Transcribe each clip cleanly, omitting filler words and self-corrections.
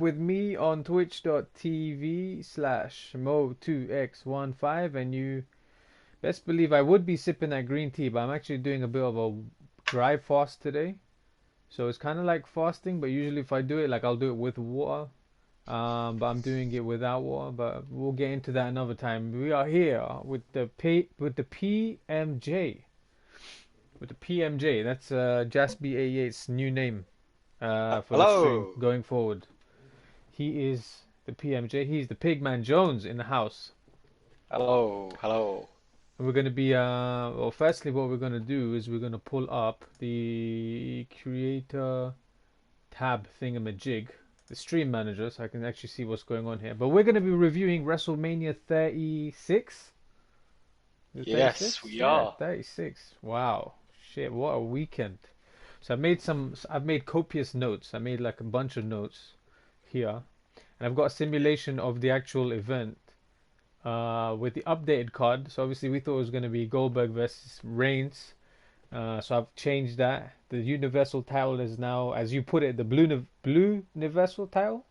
with me on twitch.tv/mo2x15, and you best believe I would be sipping that green tea, but I'm actually doing a bit of a dry fast today. So it's kind of like fasting, but usually if I do it, like I'll do it with water. But I'm doing it without water, but we'll get into that another time. We are here with the PMJ. With the PMJ, that's Jaspy88's new name for the stream Hello. going forward. He is the PMJ. He's the Pigman Jones in the house. Hello. Hello. And we're going to be, well, firstly, what we're going to do is we're going to pull up the creator tab thingamajig, the stream manager, so I can actually see what's going on here. But we're going to be reviewing WrestleMania 36. Is it Yes, 36? we Yeah, are. 36. Wow. Shit, what a weekend. So I've made copious notes. I made like a bunch of notes here. And I've got a simulation of the actual event with the updated card. So obviously we thought it was going to be Goldberg versus Reigns. So I've changed that. The Universal title is now, as you put it, the blue Universal title.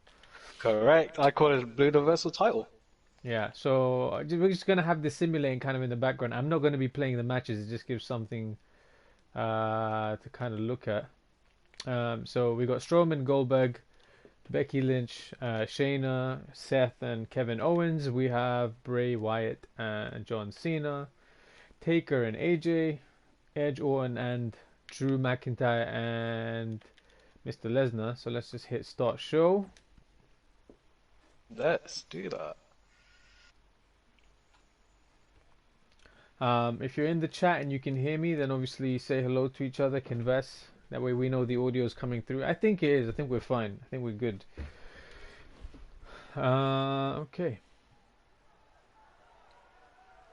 Correct. I call it a Blue Universal title. Yeah, so we're just gonna have the simulating kind of in the background. I'm not gonna be playing the matches. It just gives something to kind of look at. So we got Strowman, Goldberg, Becky Lynch, Shayna, Seth, and Kevin Owens. We have Bray Wyatt and John Cena, Taker and AJ, Edge, Orton, and Drew McIntyre and Mr. Lesnar. So let's just hit start show. Let's do that. If you're in the chat and you can hear me, then obviously say hello to each other, converse. That way we know the audio is coming through. I think it is. I think we're fine. I think we're good. Okay.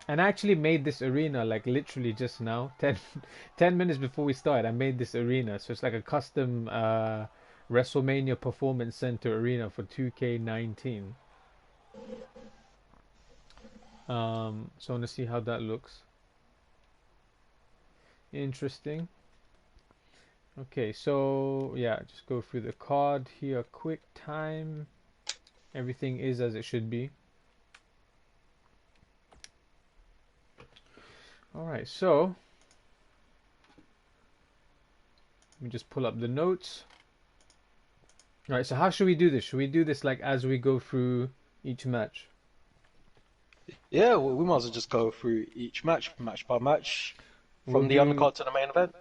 And I actually made this arena like literally just now, 10 minutes before we started. I made this arena. So it's like a custom WrestleMania Performance Center arena for 2K19. So I want to see how that looks. Interesting. Okay, so yeah, just go through the card here. Quick time. Everything is as it should be. Alright, so let me just pull up the notes. Alright, so how should we do this? Should we do this like as we go through each match? Yeah, we might as well just go through each match, match by match, We'll from the do. undercard to the main event.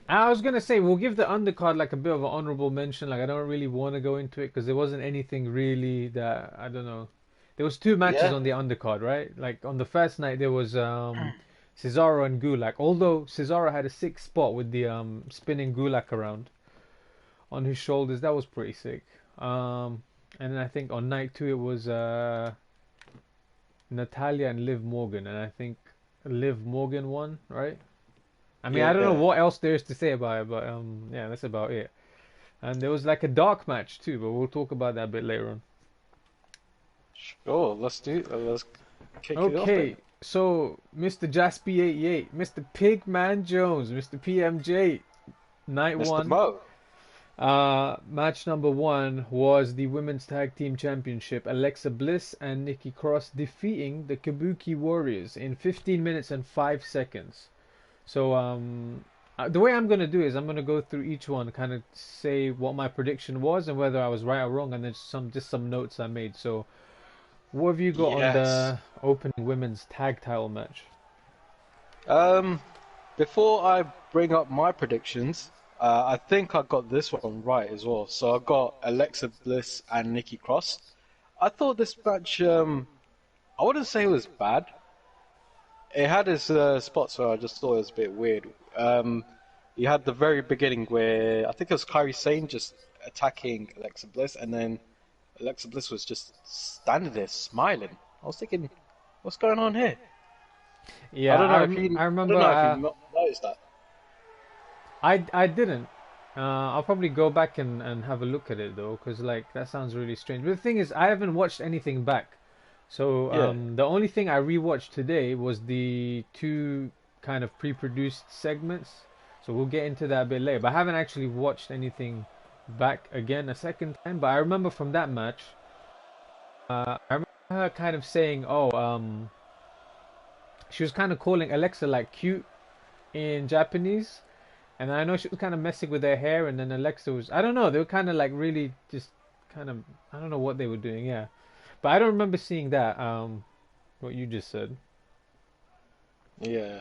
I was gonna say we'll give the undercard like a bit of an honorable mention. Like I don't really want to go into it because there wasn't anything really that I don't know. There was two matches Yeah. on the undercard, right? Like on the first night there was Cesaro and Gulak. Although Cesaro had a sick spot with the spinning Gulak around on his shoulders, that was pretty sick. And then I think on night two it was Natalia and Liv Morgan, and I think Liv Morgan won, right? I mean, I don't know Yeah. what else there is to say about it, but yeah, that's about it. And there was like a dark match too, but we'll talk about that a bit later on. Sure, let's do it. Let's kick it off then. Okay, so Mr. Jaspy88, Mr. Pigman Jones, Mr. PMJ, night Mr. one. Mo. Match number one was the Women's Tag Team Championship. Alexa Bliss and Nikki Cross defeating the Kabuki Warriors in 15 minutes and 5 seconds. So the way I'm gonna do is I'm gonna go through each one, kind of say what my prediction was and whether I was right or wrong, and then some notes I made. So what have you got on Yes. the opening women's tag title match? Um, Before I bring up my predictions, I think I got this one right as well. So I got Alexa Bliss and Nikki Cross. I thought this match, I wouldn't say it was bad. It had its spots where I just thought it was a bit weird. You had the very beginning where I think it was Kairi Sane just attacking Alexa Bliss, and then Alexa Bliss was just standing there smiling. I was thinking, what's going on here? I Yeah, don't know if you, I I don't remember. know if you noticed that. I didn't. I'll probably go back and have a look at it though, because like that sounds really strange. But the thing is, I haven't watched anything back. So Yeah. the only thing I rewatched today was the two kind of pre-produced segments. So we'll get into that a bit later. But I haven't actually watched anything back again a second time. But I remember from that match, I remember her kind of saying, "Oh, she was kind of calling Alexa like cute in Japanese." And I know she was kind of messing with her hair, and then Alexa was, I don't know, they were kind of like really just kind of, I don't know what they were doing, yeah. But I don't remember seeing that, what you just said. Yeah.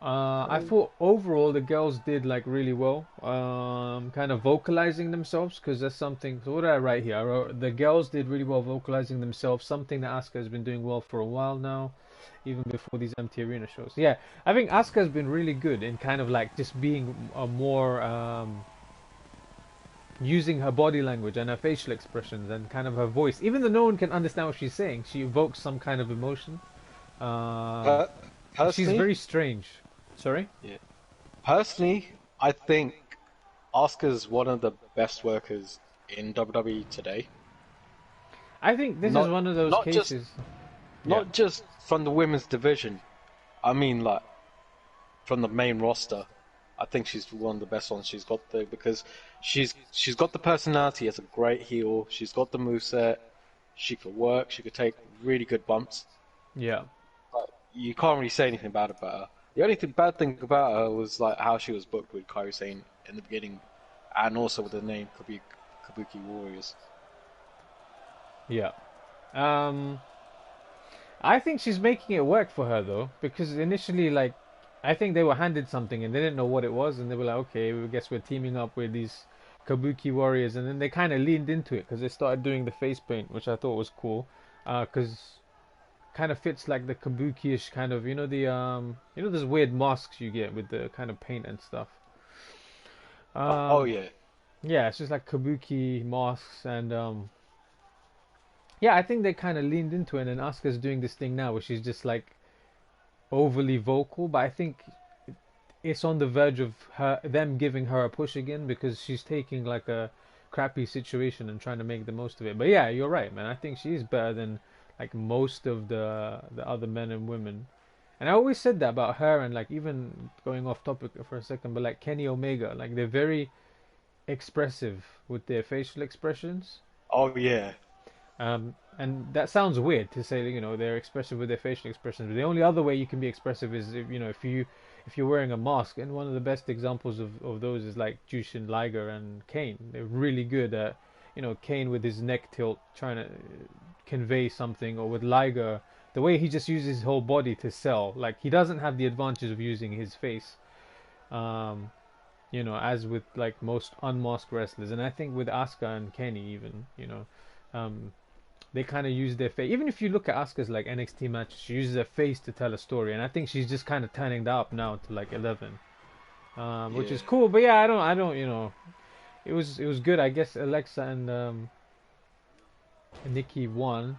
I thought overall the girls did like really well, kind of vocalizing themselves, because that's something. So what did I write here? I wrote, the girls did really well vocalizing themselves, something that Asuka has been doing well for a while now, even before these empty arena shows. Yeah, I think Asuka has been really good in kind of like just being a more using her body language and her facial expressions and kind of her voice. Even though no one can understand what she's saying, she evokes some kind of emotion. Um, Per she's personally, very strange. Sorry? yeah. Personally, I think Asuka's one of the best workers in WWE today. I think this is Not, one of those not just, cases. Yeah. not just from the women's division. I mean, like from the main roster. I think she's one of the best ones she's got there because she's got the personality as a great heel. She's got the moveset. She could work. She could take really good bumps. Yeah. But you can't really say anything bad about her. The only bad thing about her was like how she was booked with Kairi Sane in the beginning, and also with the name Kabuki Warriors. Yeah. Um, I think she's making it work for her though, because initially, like, I think they were handed something and they didn't know what it was, and they were like, okay, we guess we're teaming up with these Kabuki warriors, and then they kind of leaned into it because they started doing the face paint, which I thought was cool, because kind of fits like the Kabuki-ish kind of, you know, those weird masks you get with the kind of paint and stuff. Oh Um, yeah, yeah, it's just like Kabuki masks, and yeah, I think they kind of leaned into it, and Asuka's doing this thing now where she's just like overly vocal, but I think it's on the verge of them giving her a push again because she's taking like a crappy situation and trying to make the most of it. But yeah, you're right, man. I think she's better than like most of the other men and women. And I always said that about her, and like even going off topic for a second, but like Kenny Omega, like they're very expressive with their facial expressions. oh yeah, And that sounds weird to say, they're expressive with their facial expressions. But the only other way you can be expressive is if you're wearing a mask. And one of the best examples of those is like Jushin Liger and Kane. They're really good at, Kane with his neck tilt trying to convey something, or with Liger, the way he just uses his whole body to sell. Like he doesn't have the advantage of using his face. Um, as with like most unmasked wrestlers, and I think with Asuka and Kenny even, um, they kind of use their face. Even if you look at Asuka's like NXT matches, she uses her face to tell a story, and I think she's just kind of turning that up now to like 11, which yeah, is cool. But yeah, I don't, it was good. I guess Alexa and Nikki won.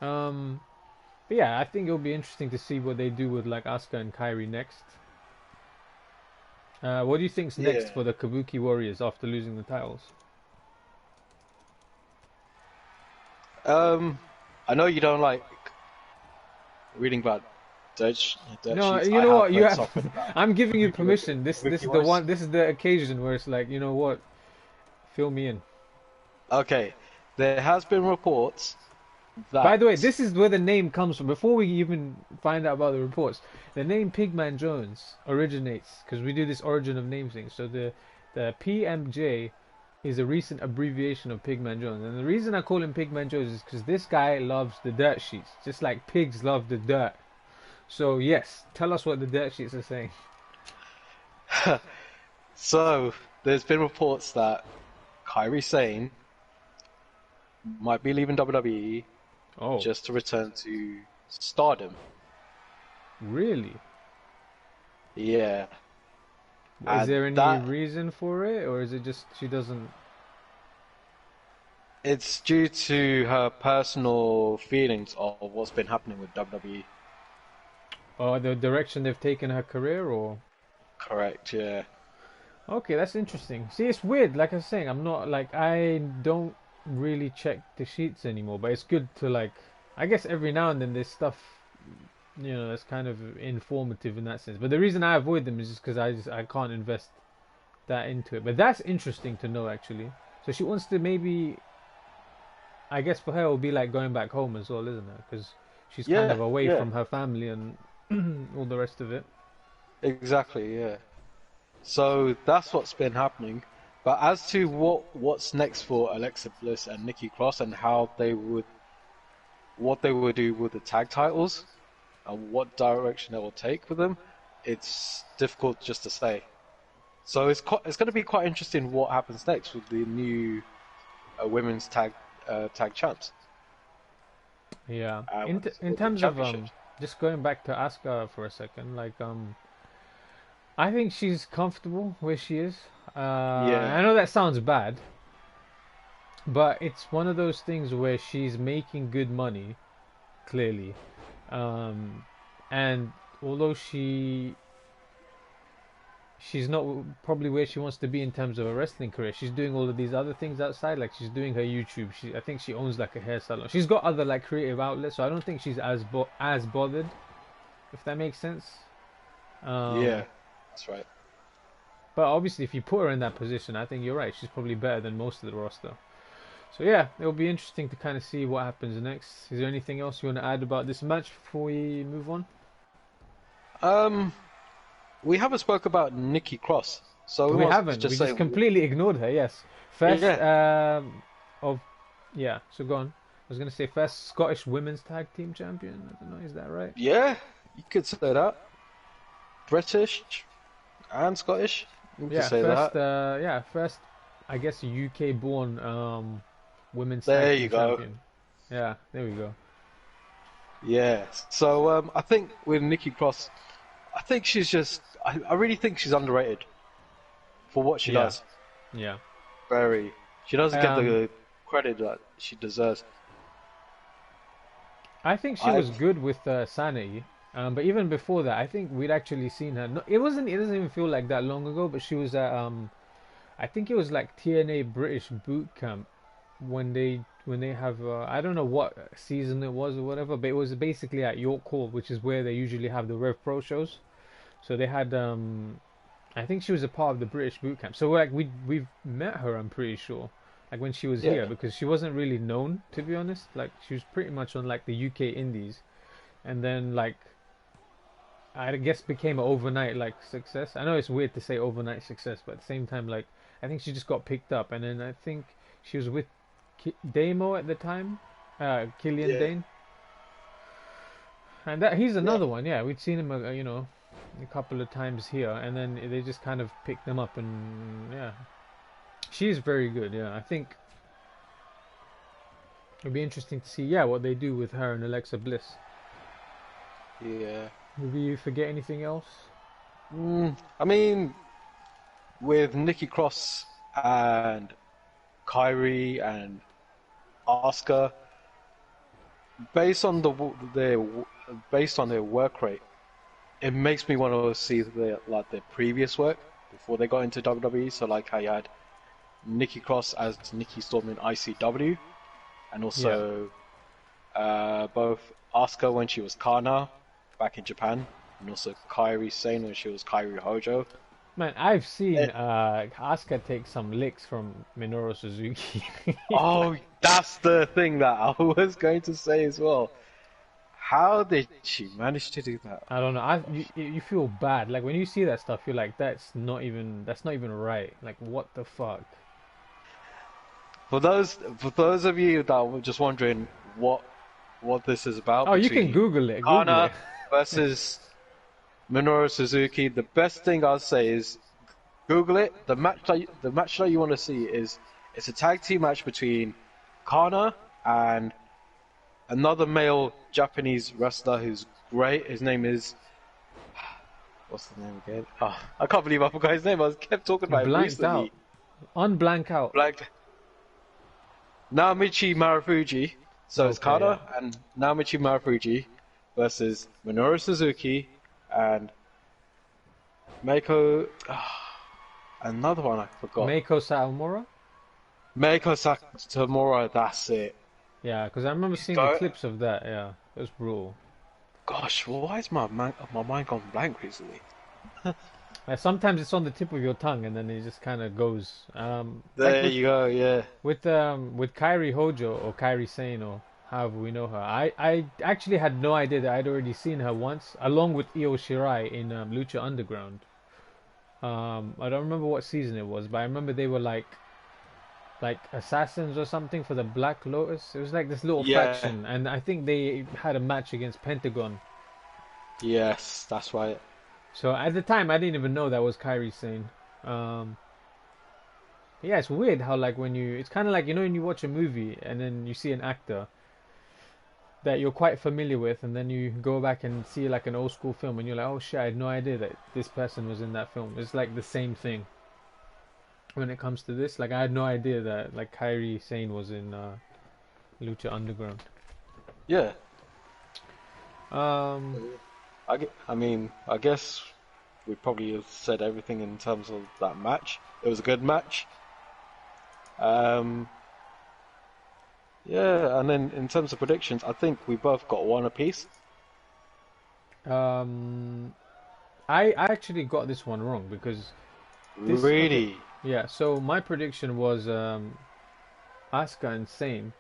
Um, but yeah, I think it'll be interesting to see what they do with like Asuka and Kairi next. What do you think's next yeah. for the Kabuki Warriors after losing the titles? Um, I know you don't like reading about dirt No, sheets. you I know have what? read something about I'm giving you Kabuki permission. This Kabuki is the Warriors. one. This is the occasion where it's like, you know what? Fill me in. Okay, there has been reports By the way, that. this is where the name comes from. Before we even find out about the reports, the name Pigman Jones originates because we do this origin of name thing. So the PMJ is a recent abbreviation of Pigman Jones, and the reason I call him Pigman Jones is because this guy loves the dirt sheets, just like pigs love the dirt. So yes, tell us what the dirt sheets are saying. So there's been reports that Kairi Sane might be leaving WWE Oh, just to return to Stardom. really? Yeah, Is and there any that reason for it, or is it just she doesn't? it's due to her personal feelings of what's been happening with WWE. Or the direction they've taken her career, or? Correct, yeah. Okay, that's interesting. See, it's weird. Like I was saying, I'm not like I don't really check the sheets anymore, but it's good to like. I guess every now and then there's stuff, that's kind of informative in that sense. But the reason I avoid them is just because I can't invest that into it. But that's interesting to know, actually. So she wants to maybe, I guess for her, it'll be like going back home as well, isn't it? Because she's kind Yeah, of away yeah, from her family and all the rest of it. exactly, yeah. So that's what's been happening. But as to what's next for Alexa Bliss and Nikki Cross and how what they would do with the tag titles and what direction they will take with them, it's difficult just to say. So it's going to be quite interesting what happens next with the new women's tag champs Yeah. In with the terms of championships. just going back to Asuka for a second, like I think she's comfortable where she is. Yeah, I know that sounds bad, but it's one of those things where she's making good money, clearly. Um, and although she's not probably where she wants to be in terms of a wrestling career, she's doing all of these other things outside. Like she's doing her YouTube. I think she owns like a hair salon. She's got other like creative outlets, so I don't think she's as bothered, if that makes sense. yeah, Um, that's right. but obviously, if you put her in that position, I think you're right. She's probably better than most of the roster. So yeah, it'll be interesting to kind of see what happens next. Is there anything else you want to add about this match before we move on? Um, we haven't spoke about Nikki Cross, so we We must haven't. just We say, just completely ignored her. Yes, first yeah, of yeah. So go on. I was gonna say first Scottish Women's Tag Team Champion. I don't know. Is that right? yeah, you could say that. British and Scottish, you could Yeah. say that. First. I guess UK born Women's There Tag you Team go. Champion. Yeah. There we go. Yeah. So I think with Nikki Cross, I think she's just. I really think she's underrated for what she Yeah. does. Yeah. Very. She doesn't get Um. the credit that she deserves. I think she I. was good with Sanity. But even before that, I think we'd actually seen her. No, it wasn't. It doesn't even feel like that long ago. But she was at I think it was like TNA British Boot Camp when they have I don't know what season it was or whatever, but it was basically at York Hall, which is where they usually have the Rev Pro shows. So they had I think she was a part of the British Boot Camp. So like we've met her, I'm pretty sure, like when she was here, Yeah. because she wasn't really known, to be honest. Like she was pretty much on like the UK Indies, and then like I guess became an overnight like success. I know it's weird to say overnight success, but at the same time, like I think she just got picked up, and then I think she was with Damo at the time, Killian Yeah. Dane, and that he's Yeah. another one. Yeah, we'd seen him, a couple of times here, and then they just kind of picked them up, and yeah, she's very good. Yeah, I think it'll be interesting to see, yeah, what they do with her and Alexa Bliss. Yeah. Maybe you forget anything else? I mean, with Nikki Cross and Kyrie and Asuka, based on their based on their work rate, it makes me want to see their previous work before they got into WWE. So like how you had Nikki Cross as Nikki Storm in ICW, and Yeah. also both Asuka when she was Kana back in Japan, and also Kairi Sane when she was Kairi Hojo. Man, I've seen Eh, Asuka take some licks from Minoru Suzuki. oh, that's the thing that I was going to say as well. How did she manage to do that? I don't know. You feel bad. Like when you see that stuff, you're like, that's not even right. Like what the fuck? For those of you that were just wondering what this is about Oh, you can between Google it. Google Kana it. versus Minoru Suzuki, the best thing I'll say is Google it. The match that you want to see is it's a tag team match between Kana and another male Japanese wrestler who's great. His name is what's the name again? Oh, I can't believe I forgot his name. I kept talking You about him blanked out. recently. Unblank out. Like Naomichi Marufuji. So it's Okay, yeah. Kana and Naomichi Marufuji versus Minoru Suzuki and Meiko. Another one I forgot. Meiko Satomura. Meiko Satomura. That's it. Yeah, because I remember seeing the Go. clips of that. Yeah, it was brutal. Gosh, why is my mind gone blank recently? Like sometimes it's on the tip of your tongue, and then it just kind of goes. Like There you go. Yeah. with Kairi Hojo or Kairi Sane or however we know her. I actually had no idea that I'd already seen her once, along with Io Shirai in Lucha Underground. I don't remember what season it was, but I remember they were like assassins or something for the Black Lotus. It was like this little Yeah. faction, and I think they had a match against Pentagon. Yes, that's right. So at the time, I didn't even know that was Kairi Sane. Um, yeah, it's weird how like when you, it's kind of like when you watch a movie and then you see an actor that you're quite familiar with, and then you go back and see like an old school film, and you're like, oh shit, I had no idea that this person was in that film. It's like the same thing when it comes to this. Like I had no idea that like Kairi Sane was in Lucha Underground. Yeah. Um, I mean, I guess we probably have said everything in terms of that match. It was a good match. Um, yeah, and then in terms of predictions, I think we both got one apiece. um, I actually got this one wrong because this okay, Really? yeah. So my prediction was Asuka and Sane.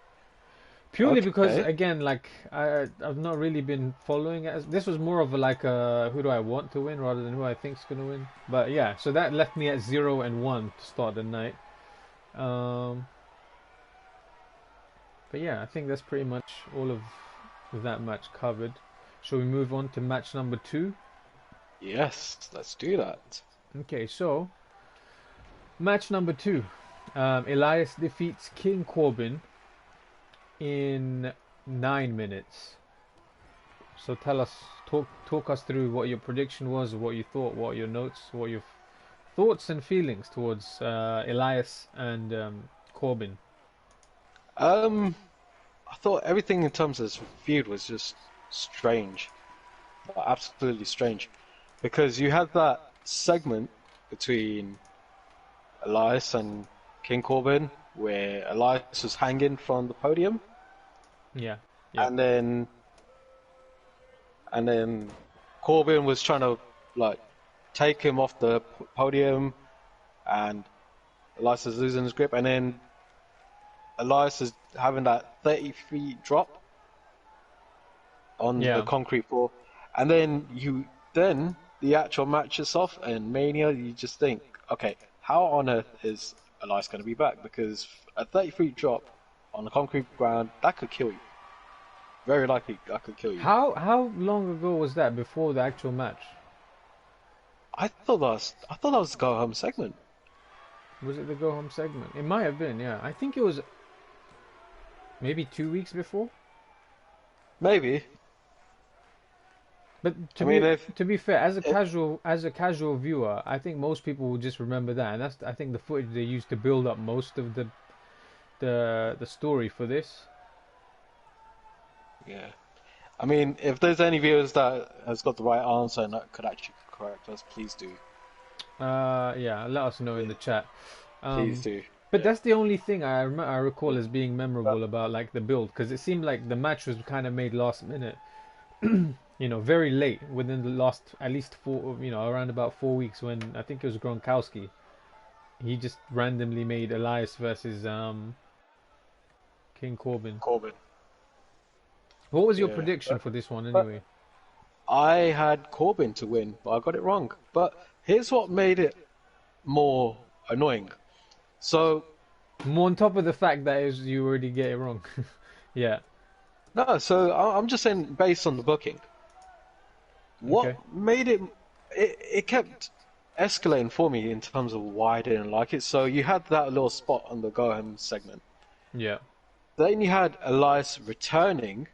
Purely because, Okay. again, like I've not really been following it. This was more of a, like a who do I want to win rather than who I think's gonna win. But yeah, so that left me at 0-1 to start the night. Um, but yeah, I think that's pretty much all of that match covered. Shall we move on to match number two? Yes, let's do that. Okay, so match number two, Elias defeats King Corbin in 9 minutes. So tell us, talk us through what your prediction was, what you thought, what your notes, what your thoughts and feelings towards Elias and Corbin. Um, I thought everything in terms of this feud was just strange, absolutely strange, because you had that segment between Elias and King Corbin where Elias was hanging from the podium, Yeah, yeah, and then Corbin was trying to like take him off the podium, and Elias is losing his grip, and then Elias is having that 30 feet drop on the yeah. concrete floor, and then the actual match itself and Mania, you just think, okay, how on earth is Elias going to be back? Because a 30 feet drop on the concrete ground that could kill you. Very likely that could kill you. How long ago was that before the actual match? I thought that was the go home segment. Was it the go home segment? It might have been. Yeah, I think it was maybe 2 weeks before. Maybe. But I mean, to be fair, if as a casual viewer, I think most people will just remember that, and that's I think the footage they used to build up most of the story for this. yeah, I mean, if there's any viewers that has got the right answer and that could actually correct us, please do. Yeah, let us know in the chat. Please Um, do. but Yeah. that's the only thing I recall as being memorable about like the build, because it seemed like the match was kind of made last minute. Very late within the last at least four, around about 4 weeks when I think it was Gronkowski. He just randomly made Elias versus King Corbin. Corbin. What was your Yeah. prediction for this one But anyway? I had Corbin to win, but I got it wrong. But here's what made it more annoying. So, More on top of the fact that is you already get it wrong. Yeah. no, so I'm just saying based on the booking. Okay. What made it kept escalating for me in terms of why I didn't like it. So you had that little spot on the go home segment. Yeah. Then you had Elias returning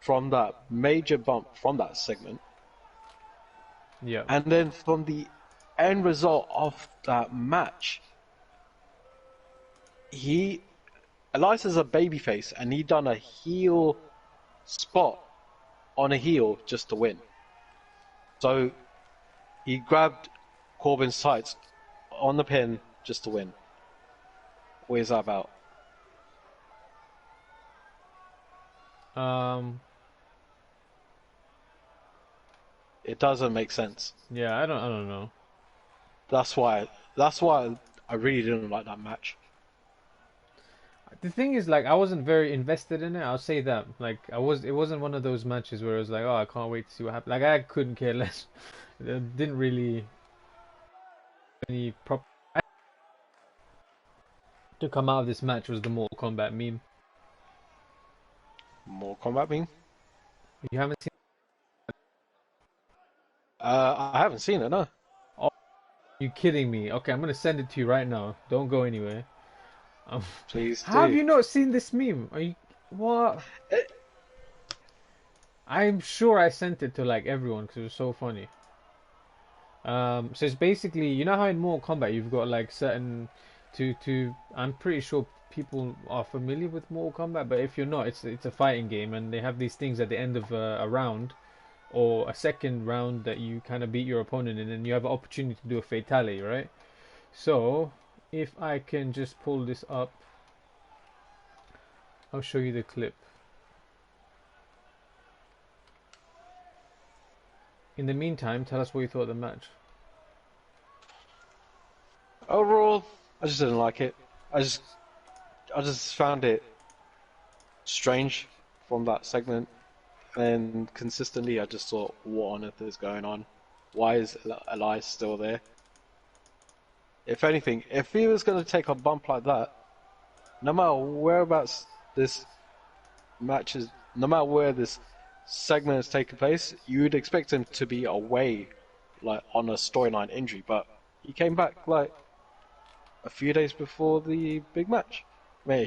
from that major bump from that segment. Yeah. And then from the end result of that match, he Elias is a babyface and he done a heel spot on a heel just to win. So he grabbed Corbin's tights on the pin just to win. What is that about? Um. It doesn't make sense. Yeah. I don't know. That's why. That's why I really didn't like that match. The thing is, like, I wasn't very invested in it. I'll say that. Like, I was. It wasn't one of those matches where it was like, oh, I can't wait to see what happens. Like, I couldn't care less. It didn't really any prop to come out of this match was the Mortal Kombat meme. More combat beam. You haven't seen? I haven't seen it. No, Oh, you kidding me? Okay, I'm gonna send it to you right now. Don't go anywhere. Um, please how have do. you not seen this meme? Are you what? It, I'm sure I sent it to like everyone because it was so funny. So it's basically, you know how in Mortal Kombat you've got like certain to I'm pretty sure people are familiar with Mortal Kombat, but if you're not, it's a fighting game, and they have these things at the end of a round or a second round that you kind of beat your opponent in, and you have an opportunity to do a fatality, right? So if I can just pull this up, I'll show you the clip. In the meantime, tell us what you thought of the match. overall, I just didn't like it. I just found it strange from that segment, and consistently, I just thought, what on earth is going on? Why is Elias still there? If anything, if he was going to take a bump like that, no matter whereabouts this match is, no matter where this segment is taking place, you'd expect him to be away, like on a storyline injury. But he came back like a few days before the big match. Man,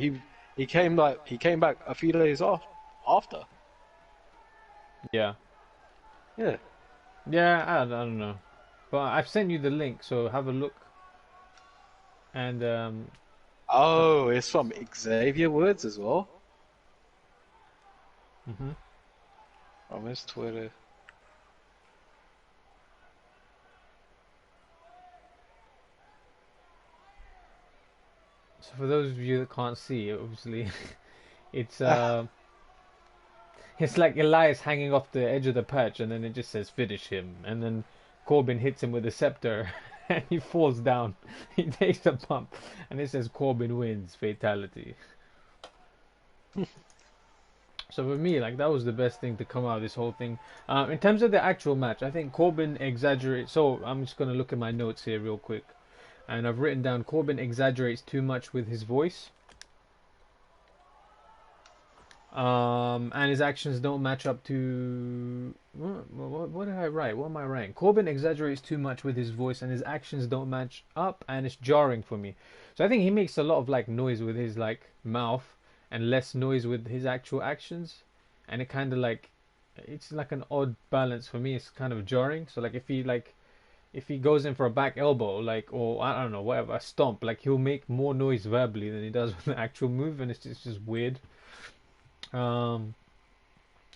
he came back a few days after. Yeah, Yeah. yeah, I don't know, but I've sent you the link, so have a look. And Oh, it's from Xavier Woods as well. mhm. From his Twitter. So for those of you that can't see, obviously, it's it's like Elias hanging off the edge of the perch, and then it just says finish him, and then Corbin hits him with a scepter, and he falls down. He takes a bump, and it says Corbin wins fatality. So for me, like that was the best thing to come out of this whole thing. In terms of the actual match, I think Corbin exaggerates. So I'm just gonna look at my notes here real quick, and I've written down Corbin exaggerates too much with his voice. And his actions don't match up to what did I write? What am I writing? Corbin exaggerates too much with his voice, and his actions don't match up, and it's jarring for me. So I think he makes a lot of like noise with his like mouth, and less noise with his actual actions, and it kind of like it's like an odd balance for me. It's kind of jarring. So like if he goes in for a back elbow, like or I don't know whatever a stomp, like he'll make more noise verbally than he does with the actual move, and it's just weird. Um,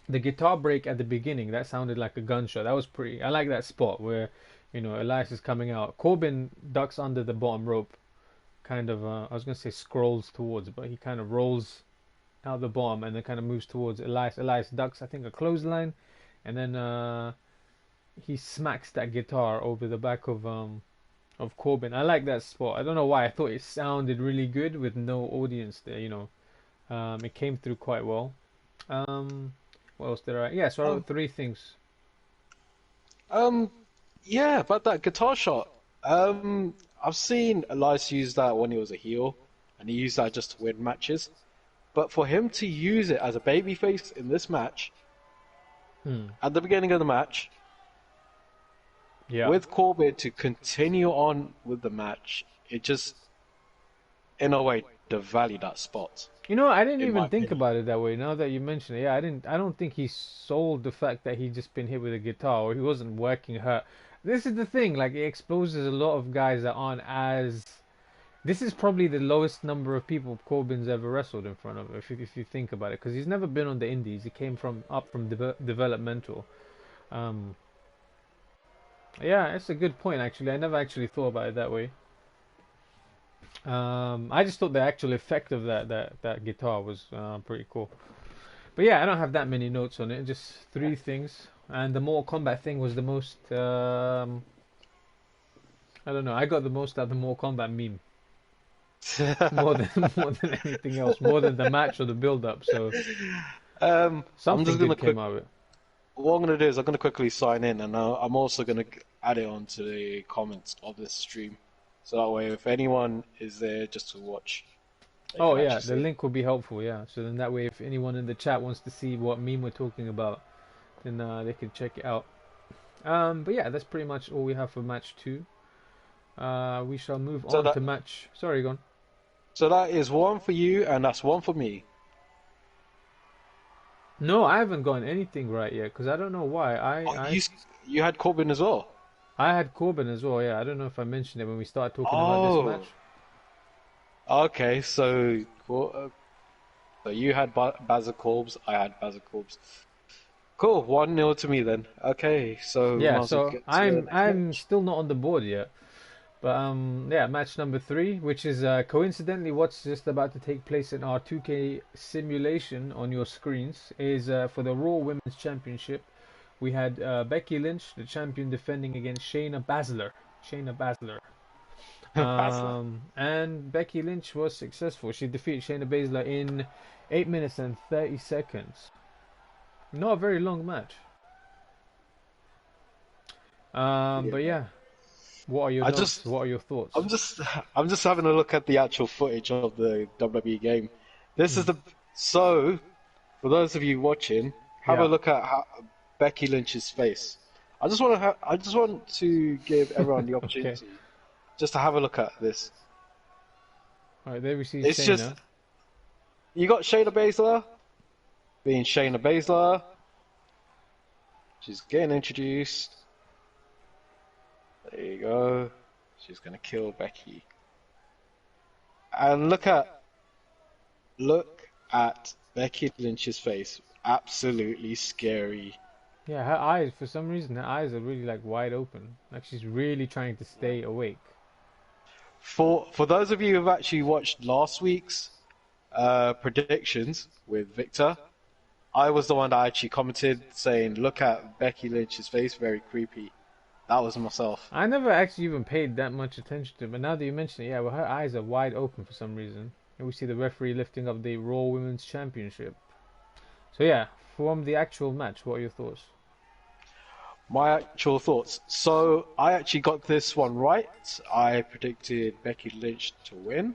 the guitar break at the beginning that sounded like a gunshot. That was pretty. I like that spot where, Elias is coming out. Corbin ducks under the bottom rope, kind of. I was gonna say scrolls towards, but he kind of rolls out the bottom and then kind of moves towards Elias. Elias ducks, I think, a clothesline, and then he smacks that guitar over the back of Corbin. I like that spot. I don't know why. I thought it sounded really good with no audience there. It came through quite well. Um, what else did I? Yeah, so I Um, wrote three things. um, yeah, about that guitar shot. I've seen Elias use that when he was a heel, and he used that just to win matches. But for him to use it as a babyface in this match, Hmm. at the beginning of the match, Yeah. with Corbin to continue on with the match, it just, in a way, devalued that spot, I didn't in my even think opinion. about it that way. Now that you mention it, yeah, I didn't. I don't think he sold the fact that he just been hit with a guitar or he wasn't working hurt. This is the thing. Like it exposes a lot of guys that aren't as. This is probably the lowest number of people Corbin's ever wrestled in front of, if you think about it, because he's never been on the Indies. He came from up from developmental. Um, yeah, it's a good point actually. I never actually thought about it that way. I just thought the actual effect of that guitar was pretty cool. But yeah, I don't have that many notes on it. Just three things, and the Mortal Kombat thing was the most I don't know. I got the most out of the Mortal Kombat meme, more than more than anything else, more than the match or the build-up. So I'm something just gonna good quick. came out of it. What I'm gonna do is I'm gonna quickly sign in, and I'm also gonna add it onto the comments of this stream, so that way if anyone is there just to watch, they Oh can yeah, actually the see it. link will be helpful. Yeah, so then that way, if anyone in the chat wants to see what meme we're talking about, then they can check it out. But yeah, that's pretty much all we have for match two. We shall move So on to that match. Sorry, gone. so that is one for you, and that's one for me. No, I haven't gotten anything right yet because I don't know why. Oh, you had Corbin as well. I had Corbin as well. Yeah, I don't know if I mentioned it when we started talking about this Oh, match. okay. So you had Basil Corbs, I had Basil Corbs. Cool, 1-0 to me then. Okay, so we Yeah, might as well so get to the I'm next I'm match. still not on the board yet. But yeah, match number three, which is coincidentally what's just about to take place in our 2K simulation on your screens, is for the Raw Women's Championship. We had Becky Lynch, the champion, defending against Shayna Baszler. Shayna Baszler. BASZLER. And Becky Lynch was successful. She defeated Shayna Baszler in 8 minutes and 30 seconds. Not a very long match. Yeah. But yeah, what are your I notes? just, What are your thoughts? I'm just, I'm just having a look at the actual footage of the WWE game. This is Hmm. the, so, for those of you watching, have a Yeah. look at Becky Lynch's face. I just want to give everyone the Okay. opportunity just to have a look at this. All right, there we see It's just, Shayna. you got Shayna Baszler being Shayna Baszler. She's getting introduced. There you go. She's gonna kill Becky. And look at Becky Lynch's face. Absolutely scary. Yeah, her eyes, for some reason, her eyes are really like wide open. Like she's really trying to stay awake. For those of you who've actually watched last week's predictions with Victor, I was the one that actually commented saying, "Look at Becky Lynch's face, very creepy." That was myself. I never actually even paid that much attention to it, but now that you mention it, yeah, well, her eyes are wide open for some reason. And we see the referee lifting up the Raw Women's Championship. So yeah, from the actual match, what are your thoughts? My actual thoughts. So I actually got this one right. I predicted Becky Lynch to win.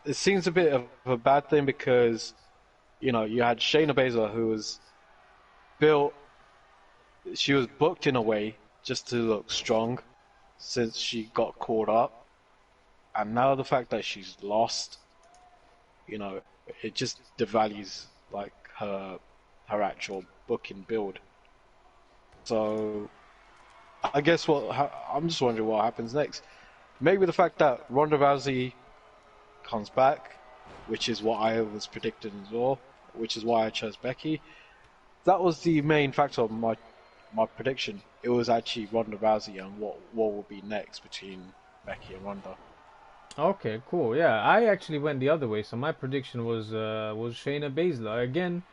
It seems a bit of a bad thing because, you had Shayna Baszler who was built, she was booked in a way just to look strong since she got caught up. And now the fact that she's lost, you know, it just devalues like her actual booking build. So I guess I'm just wondering what happens next. Maybe the fact that Ronda Rousey comes back, which is what I was predicting as well, which is why I chose Becky. That was the main factor of my prediction. It was actually Ronda Rousey and what will be next between Becky and Ronda. Okay, cool. Yeah, I actually went the other way. So my prediction was Shayna Baszler. Again,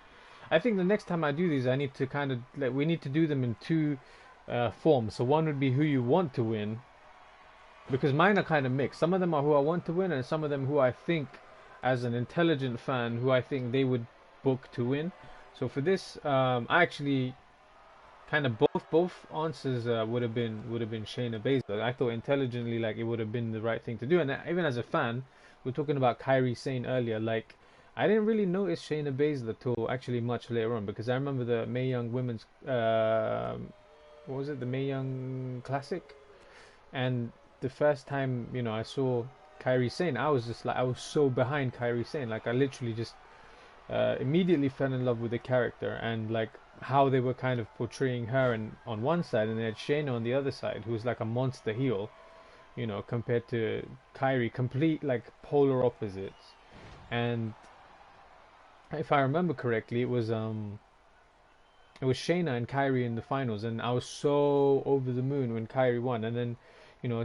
I think the next time I do these, I need to kind of like we need to do them in two forms. So one would be who you want to win, because mine are kind of mixed. Some of them are who I want to win, and some of them who I think, as an intelligent fan, who I think they would book to win. So for this, I actually kind of both answers would have been Shayna Baszler. I thought intelligently like it would have been the right thing to do, and even as a fan, we are talking about Kyrie saying earlier like. I didn't really notice Shayna Baszler till actually much later on because I remember the Mae Young Women's what was it, the Mae Young Classic, and the first time I saw Kyrie Sane, I was just like I was so behind Kyrie Sane, like I literally just immediately fell in love with the character and like how they were kind of portraying her and on one side and then had Shayna on the other side, who's like a monster heel, compared to Kyrie, complete like polar opposites. And if I remember correctly, it was Shayna and Kyrie in the finals, and I was so over the moon when Kyrie won. And then,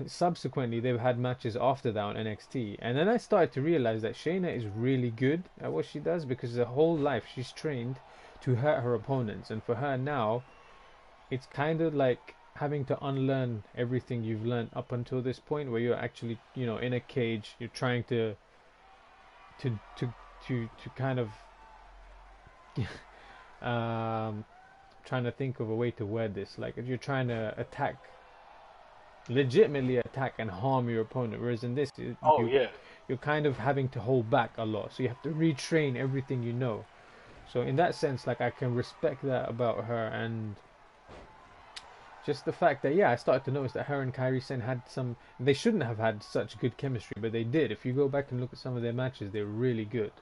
subsequently they've had matches after that on NXT, and then I started to realize that Shayna is really good at what she does because her whole life she's trained to hurt her opponents, and for her now, it's kind of like having to unlearn everything you've learned up until this point, where you're actually, in a cage, you're trying to to to kind of um, trying to think of a way to word this. Like if you're trying to legitimately attack and harm your opponent, whereas in this, Oh yeah. you're kind of having to hold back a lot, so you have to retrain everything you know. So in that sense, like I can respect that about her, and just the fact that, yeah, I started to notice that her and Kairi Sen had some. They shouldn't have had such good chemistry, but they did. If you go back and look at some of their matches, they're really good.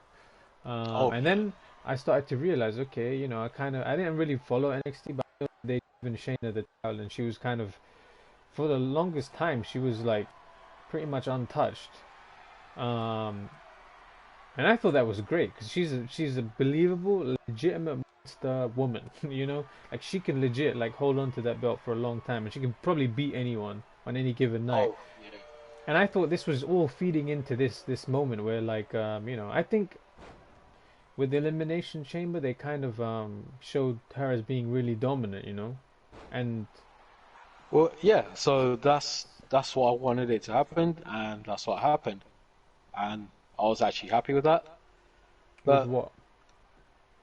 Oh And yeah. then I started to realize, okay, I didn't really follow NXT, but I know they given Shayna the title, and she was kind of, for the longest time, she was like pretty much untouched. Um, and I thought that was great because she's a believable, legitimate monster woman. Like she can legit like hold on to that belt for a long time, and she can probably beat anyone on any given night. Oh yeah. And I thought this was all feeding into this moment where, like, I think with the Elimination Chamber, they kind of showed her as being really dominant. And Well, yeah. So that's what I wanted it to happen, and that's what happened, and I was actually happy with that. with But what?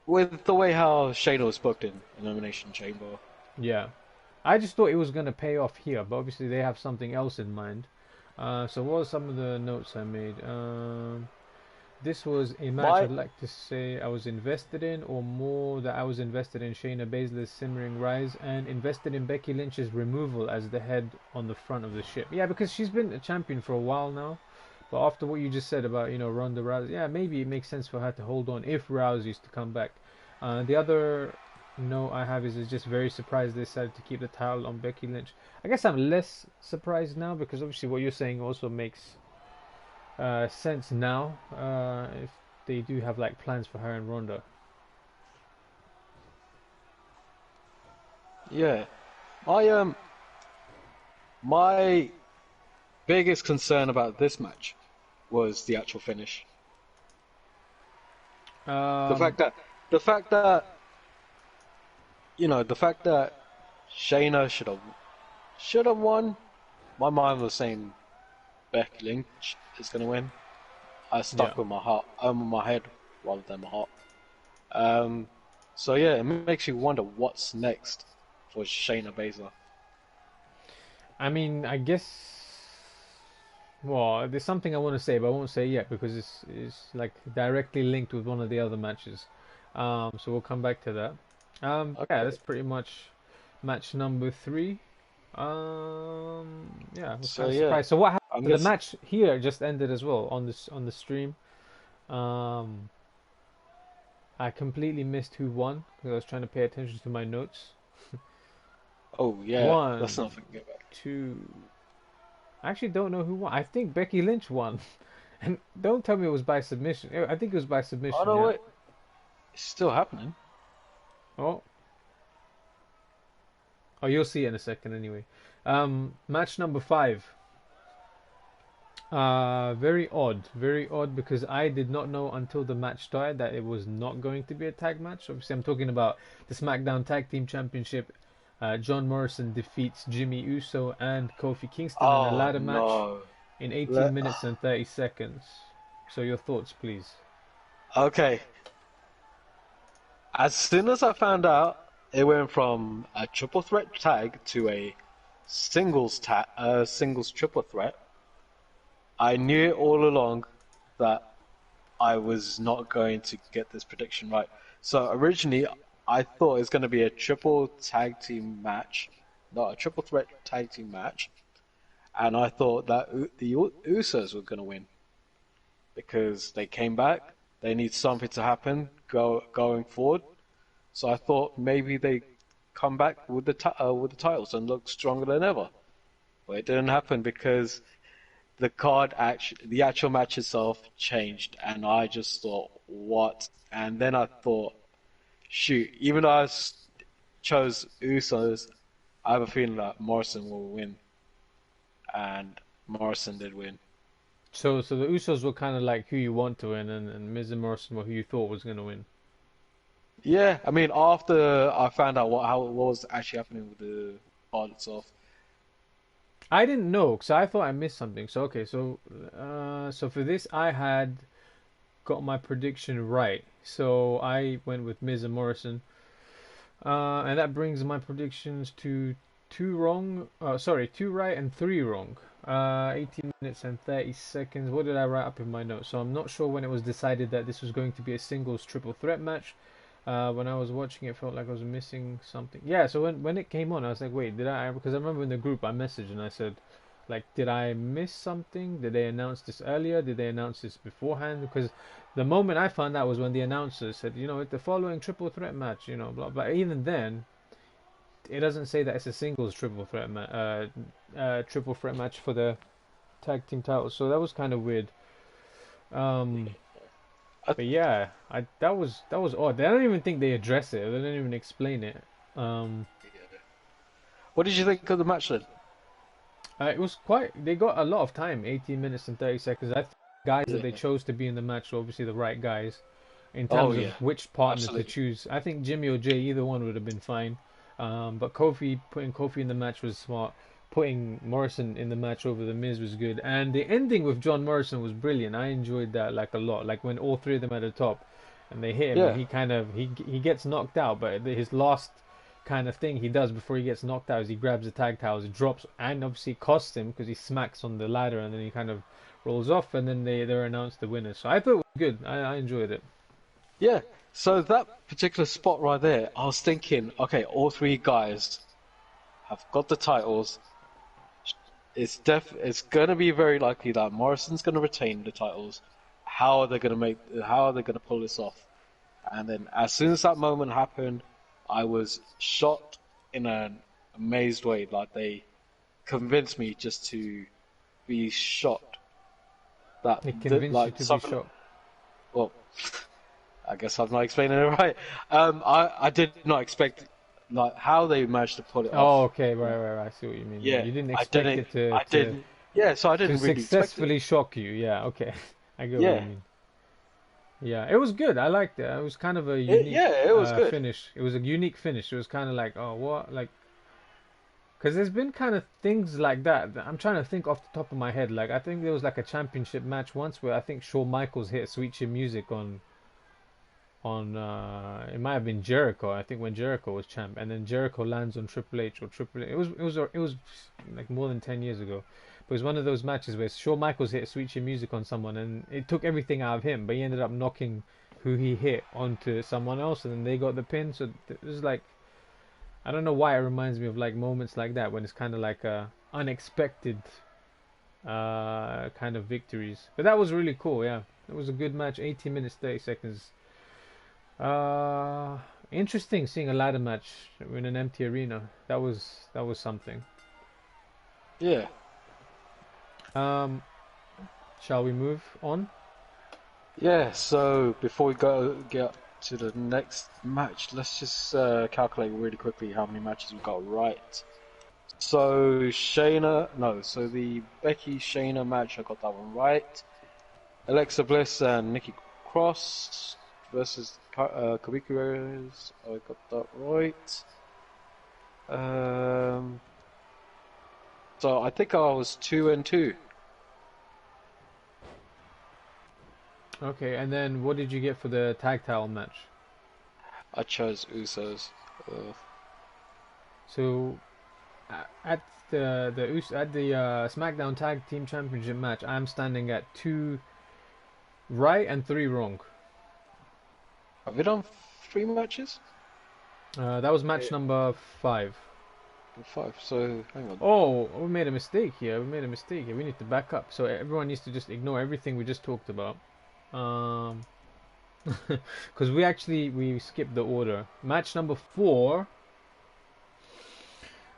with the way how Shayna was booked in Elimination Chamber, Yeah, I just thought it was gonna pay off here, but obviously they have something else in mind. So what are some of the notes I made? This was a match my I'd like to say I was invested in, or more that I was invested in Shayna Baszler's simmering rise and invested in Becky Lynch's removal as the head on the front of the ship. Yeah, because she's been a champion for a while now. But after what you just said about, Ronda Rousey, yeah, maybe it makes sense for her to hold on if Rousey's to come back. The other note I have is just very surprised they decided to keep the title on Becky Lynch. I guess I'm less surprised now because obviously what you're saying also makes sense now, if they do have like plans for her and Ronda. yeah, my my biggest concern about this match was the actual finish. The Um, fact that the fact that the fact that Shayna should have won. My mind was saying Becky Lynch is gonna win. I yeah. stuck with my heart, my head rather than my heart. Um, so yeah, it makes you wonder what's next for Shayna Baszler. I mean, I guess. Well, there's something I want to say, but I won't say yet because it's like directly linked with one of the other matches. So we'll come back to that. Yeah, Okay, that's pretty much match number three. Yeah, I was so kind of yeah, surprised. So what happened? I'm So the guessing. match here just ended as well on the stream. Um, I completely missed who won because I was trying to pay attention to my notes. Oh yeah, let's One, not forget that. two. I actually don't know who won. I think Becky Lynch won. And don't tell me it was by submission. I think it was by Oh submission, no, yeah. wait, it's still happening. Oh, oh, you'll see it in a second anyway. Match number five. Very odd because I did not know until the match started that it was not going to be a tag match. Obviously, I'm talking about the SmackDown Tag Team Championship. John Morrison defeats Jimmy Uso and Kofi Kingston in a Oh ladder match no. in 18 Let, minutes and 30 seconds. So your thoughts, please. okay, as soon as I found out, it went from a triple threat tag to a singles triple threat. I knew all along that I was not going to get this prediction right. So originally, I thought it was going to be a triple tag team match, not a triple threat tag team match, and I thought that the Usos were going to win because they came back. They need something to happen going forward. So I thought maybe they come back with the titles and look stronger than ever. But it didn't happen because the actual match itself changed, and I just thought, what? And then I thought, shoot, even though chose Usos, I have a feeling that Morrison will win, and Morrison did win. So the Usos were kind of like who you want to win, and Miz and Morrison were who you thought was going to win. Yeah, I mean, after I found out what was actually happening with the parts of. I didn't know because I thought I missed something. So okay, so for this I had got my prediction right. So I went with Miz and Morrison, and that brings my predictions to two wrong. Sorry, two right and three wrong. 18 minutes and 30 seconds. What did I write up in my notes? So I'm not sure when it was decided that this was going to be a singles triple threat match. When I was watching it, felt like I was missing something. Yeah, so when it came on, I was like, wait, did I? Because I remember in the group I messaged and I said, like, did I miss something? Did they announce this earlier? Did they announce this beforehand? Because the moment I found out was when the announcer said, the following triple threat match, blah blah. Even then, it doesn't say that it's a singles triple threat match for the tag team titles. So that was kind of weird. But yeah, that was odd. I don't even think they address it. They don't even explain it. What did you think of the match then? It was quite. They got a lot of time, 18 minutes and 30 seconds. I think the guys that they Yeah. chose to be in the match were obviously the right guys in Oh terms of yeah, which partner to absolutely. choose. I think Jimmy or Jay, either one would have been fine. But putting Kofi in the match was smart. Putting Morrison in the match over the Miz was good, and the ending with John Morrison was brilliant. I enjoyed that like a lot. Like when all three of them at the top, and they hit him, and Yeah, he kind of he gets knocked out, but his last kind of thing he does before he gets knocked out is he grabs the tag towels, he drops, and obviously costs him because he smacks on the ladder, and then he kind of rolls off, and then they're announced the winners. So I thought it was good. I enjoyed it. yeah. So that particular spot right there, I was thinking, okay, all three guys have got the titles. It's gonna be very likely that Morrison's gonna retain the titles. How are they gonna pull this off? And then as soon as that moment happened, I was shocked in an amazed way. Like they convinced me just to be shocked that It convinced you like to be something. shocked. Well, I guess I'm not explaining it right. I did not expect like how they managed to pull it Oh, off. okay, right. I see what you mean. Yeah, Yeah, you didn't I expect didn't. it to I didn't. Yeah, so I to didn't really expect it. successfully shock you. Yeah, okay, I get what you Yeah, mean. Yeah, it was good. I liked it. It was kind of a unique it was good. finish. It was a unique finish. It was kind of like, oh, what? Like, because there's been kind of things like that. I'm trying to think off the top of my head. Like, I think there was like a championship match once where I think Shawn Michaels hit Sweet Chin Music on it might have been Jericho. I think when Jericho was champ, and then Jericho lands on Triple H or Triple H. It was like more than 10 years ago. But it was one of those matches where Shawn Michaels hit Sweet Chin Music on someone, and it took everything out of him. But he ended up knocking who he hit onto someone else, and then they got the pin. So it was like I don't know why it reminds me of like moments like that when it's kind of like unexpected kind of victories. But that was really cool. Yeah, it was a good match. 18 minutes 30 seconds. Uh, Interesting seeing a ladder match in an empty arena. That was something. Yeah, Um, shall we move on? yeah. So before we get to the next match, let's just calculate really quickly how many matches we got right. So Shayna, no, so the Becky Shayna match, I got that one right. Alexa Bliss and Nikki Cross versus Kabuki Warriors, I got that right. Um, so I think I was 2-2. Okay, and then what did you get for the tag title match? I chose Usos. So at the SmackDown Tag Team Championship match, I'm standing at 2 right and 3 wrong. Have we done 3 matches? That was match Yeah. number 5. 5. So hang on. Oh, we made a mistake here. We need to back up. So everyone needs to just ignore everything we just talked about. Um, because we skipped the order. Match number 4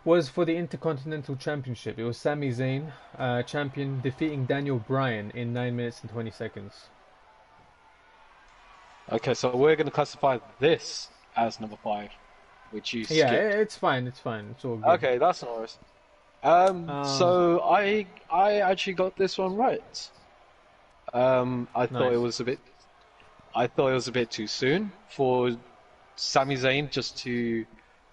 was for the Intercontinental Championship. It was Sami Zayn, champion, defeating Daniel Bryan in 9 minutes and 20 seconds. Okay, so we're going to classify this as number 5, which you Yeah, skipped. it's fine. It's all good. Okay, that's nice. Um, So I actually got this one right. I thought it nice. was a bit I thought it was a bit too soon for Sami Zayn just to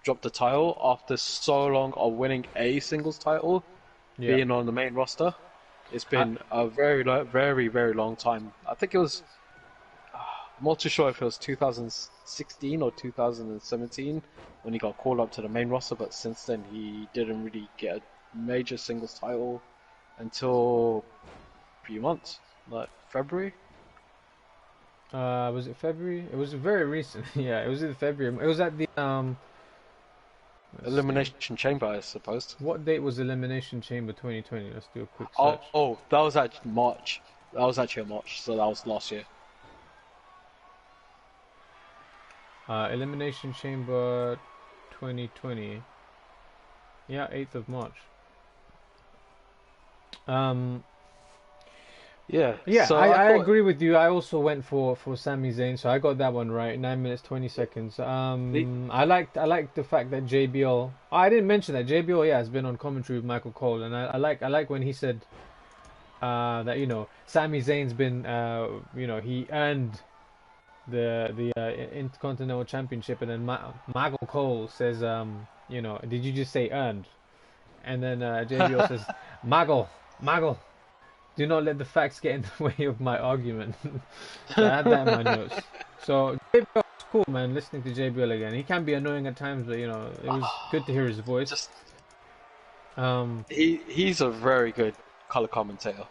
drop the title after so long of winning a singles title, Yeah. being on the main roster. It's I, been a very, very long time. I think it was. I'm not too sure if it was 2016 or 2017 when he got called up to the main roster, but since then he didn't really get a major singles title until a few months, like February. was it February? It was very recent. Yeah, it was in February. It was at the let's see. Elimination Chamber, I suppose. What date was Elimination Chamber 2020? Let's do a quick Oh, search. oh, that was actually March. That was actually a March, so that was last year. Elimination Chamber 2020. Yeah, 8th of March. Um, Yeah, yeah, so I I thought agree with you. I also went for Sami Zayn, so I got that one right. 9 minutes 20 seconds. the I liked the fact that JBL. Oh, I didn't mention that JBL. Yeah, has been on commentary with Michael Cole, and I like when he said that Sami Zayn's been he earned the Intercontinental Championship, and then Michael Cole says did you just say earned? And then JBL says Maggle. Do not let the facts get in the way of my argument. So I had that in my notes. So JBL was cool, man. Listening to JBL again, he can be annoying at times, but it was good to hear his voice. just Um, he's a very good color commentator.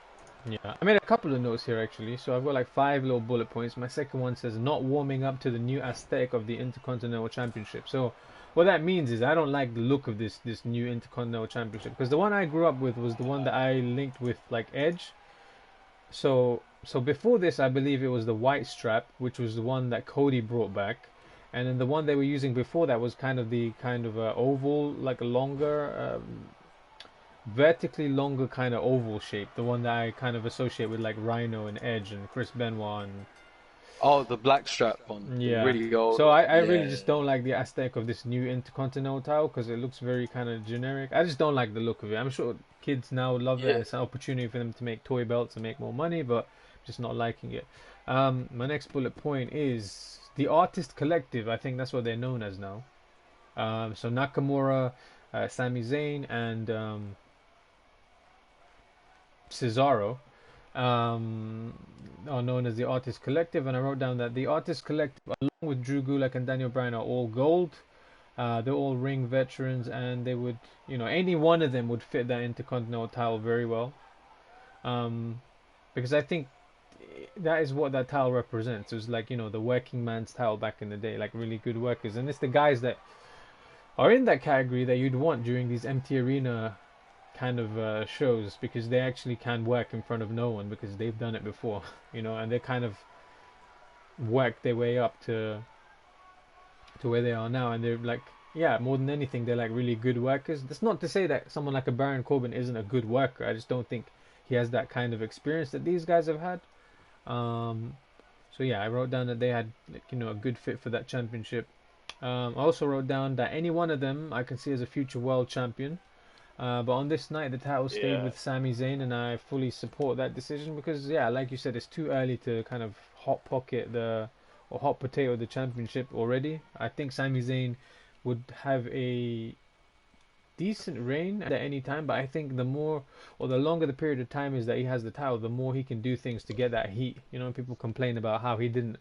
yeah, I made a couple of notes here actually. So I've got like 5 little bullet points. My second one says not warming up to the new aesthetic of the Intercontinental Championship. So what that means is I don't like the look of this new Intercontinental Championship, because the one I grew up with was the one that I linked with like Edge. So before this, I believe it was the white strap, which was the one that Cody brought back, and then the one they were using before that was kind of oval, like a longer, vertically longer kind of oval shape. The one that I kind of associate with like Rhino and Edge and Chris Benoit and Oh, the black strap one, the yeah. really old So one. I really Yeah, just don't like the aesthetic of this new Intercontinental title because it looks very kind of generic. I just don't like the look of it. I'm sure kids now love it, and yeah, it's an opportunity for them to make toy belts and make more money, but just not liking it. My next bullet point is the Artist Collective. I think that's what they're known as now. So Nakamura, Sami Zayn, and Cesaro um, are known as the Artist Collective, and I wrote down that the Artist Collective, along with Drew Gulak and Daniel Bryan, are all gold. They're all ring veterans, and they would, any one of them would fit that Intercontinental title very well. Um, because I think that is what that title represents. It was like, the working man's title back in the day, like really good workers. And it's the guys that are in that category that you'd want during these empty arena kind of shows, because they actually can work in front of no one because they've done it before, and they kind of work their way up to where they are now, and they're like, yeah, more than anything, they're like really good workers. That's not to say that someone like a Baron Corbin isn't a good worker. I just don't think he has that kind of experience that these guys have had. Um, so yeah, I wrote down that they had like, a good fit for that championship. I also wrote down that any one of them I can see as a future world champion. But on this night, the title stayed yeah. with Sami Zayn, and I fully support that decision because, yeah, like you said, it's too early to kind of hot pocket or hot potato the championship already. I think Sami Zayn would have a decent reign at any time, but I think the more or the longer the period of time is that he has the title, the more he can do things to get that heat. People complain about how he didn't,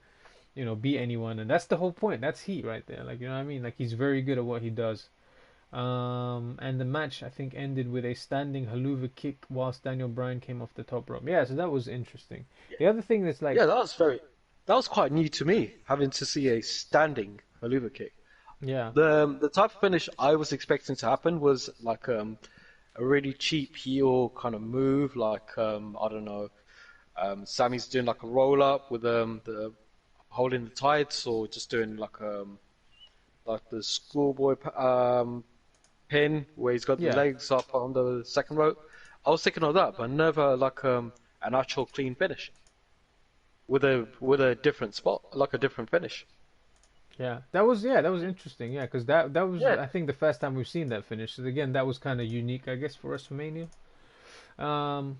beat anyone, and that's the whole point. That's heat right there. Like, you know what I mean? Like, he's very good at what he does. And the match I think ended with a standing haluva kick whilst Daniel Bryan came off the top rope. Yeah, so that was interesting. The other thing that's like, Yeah, that was quite new to me, having to see a standing haluva kick. yeah, The type of finish I was expecting to happen was like a really cheap heel kind of move, like I don't know, Sammy's doing like a roll up with the holding the tights, or just doing like the schoolboy pin where he's got the yeah, legs up on the second rope. I was thinking of that, but never like an actual clean finish with a different spot, like a different finish. that was interesting. Yeah, because that was Yeah, I think the first time we've seen that finish. So again, that was kind of unique, I guess, for WrestleMania. Um,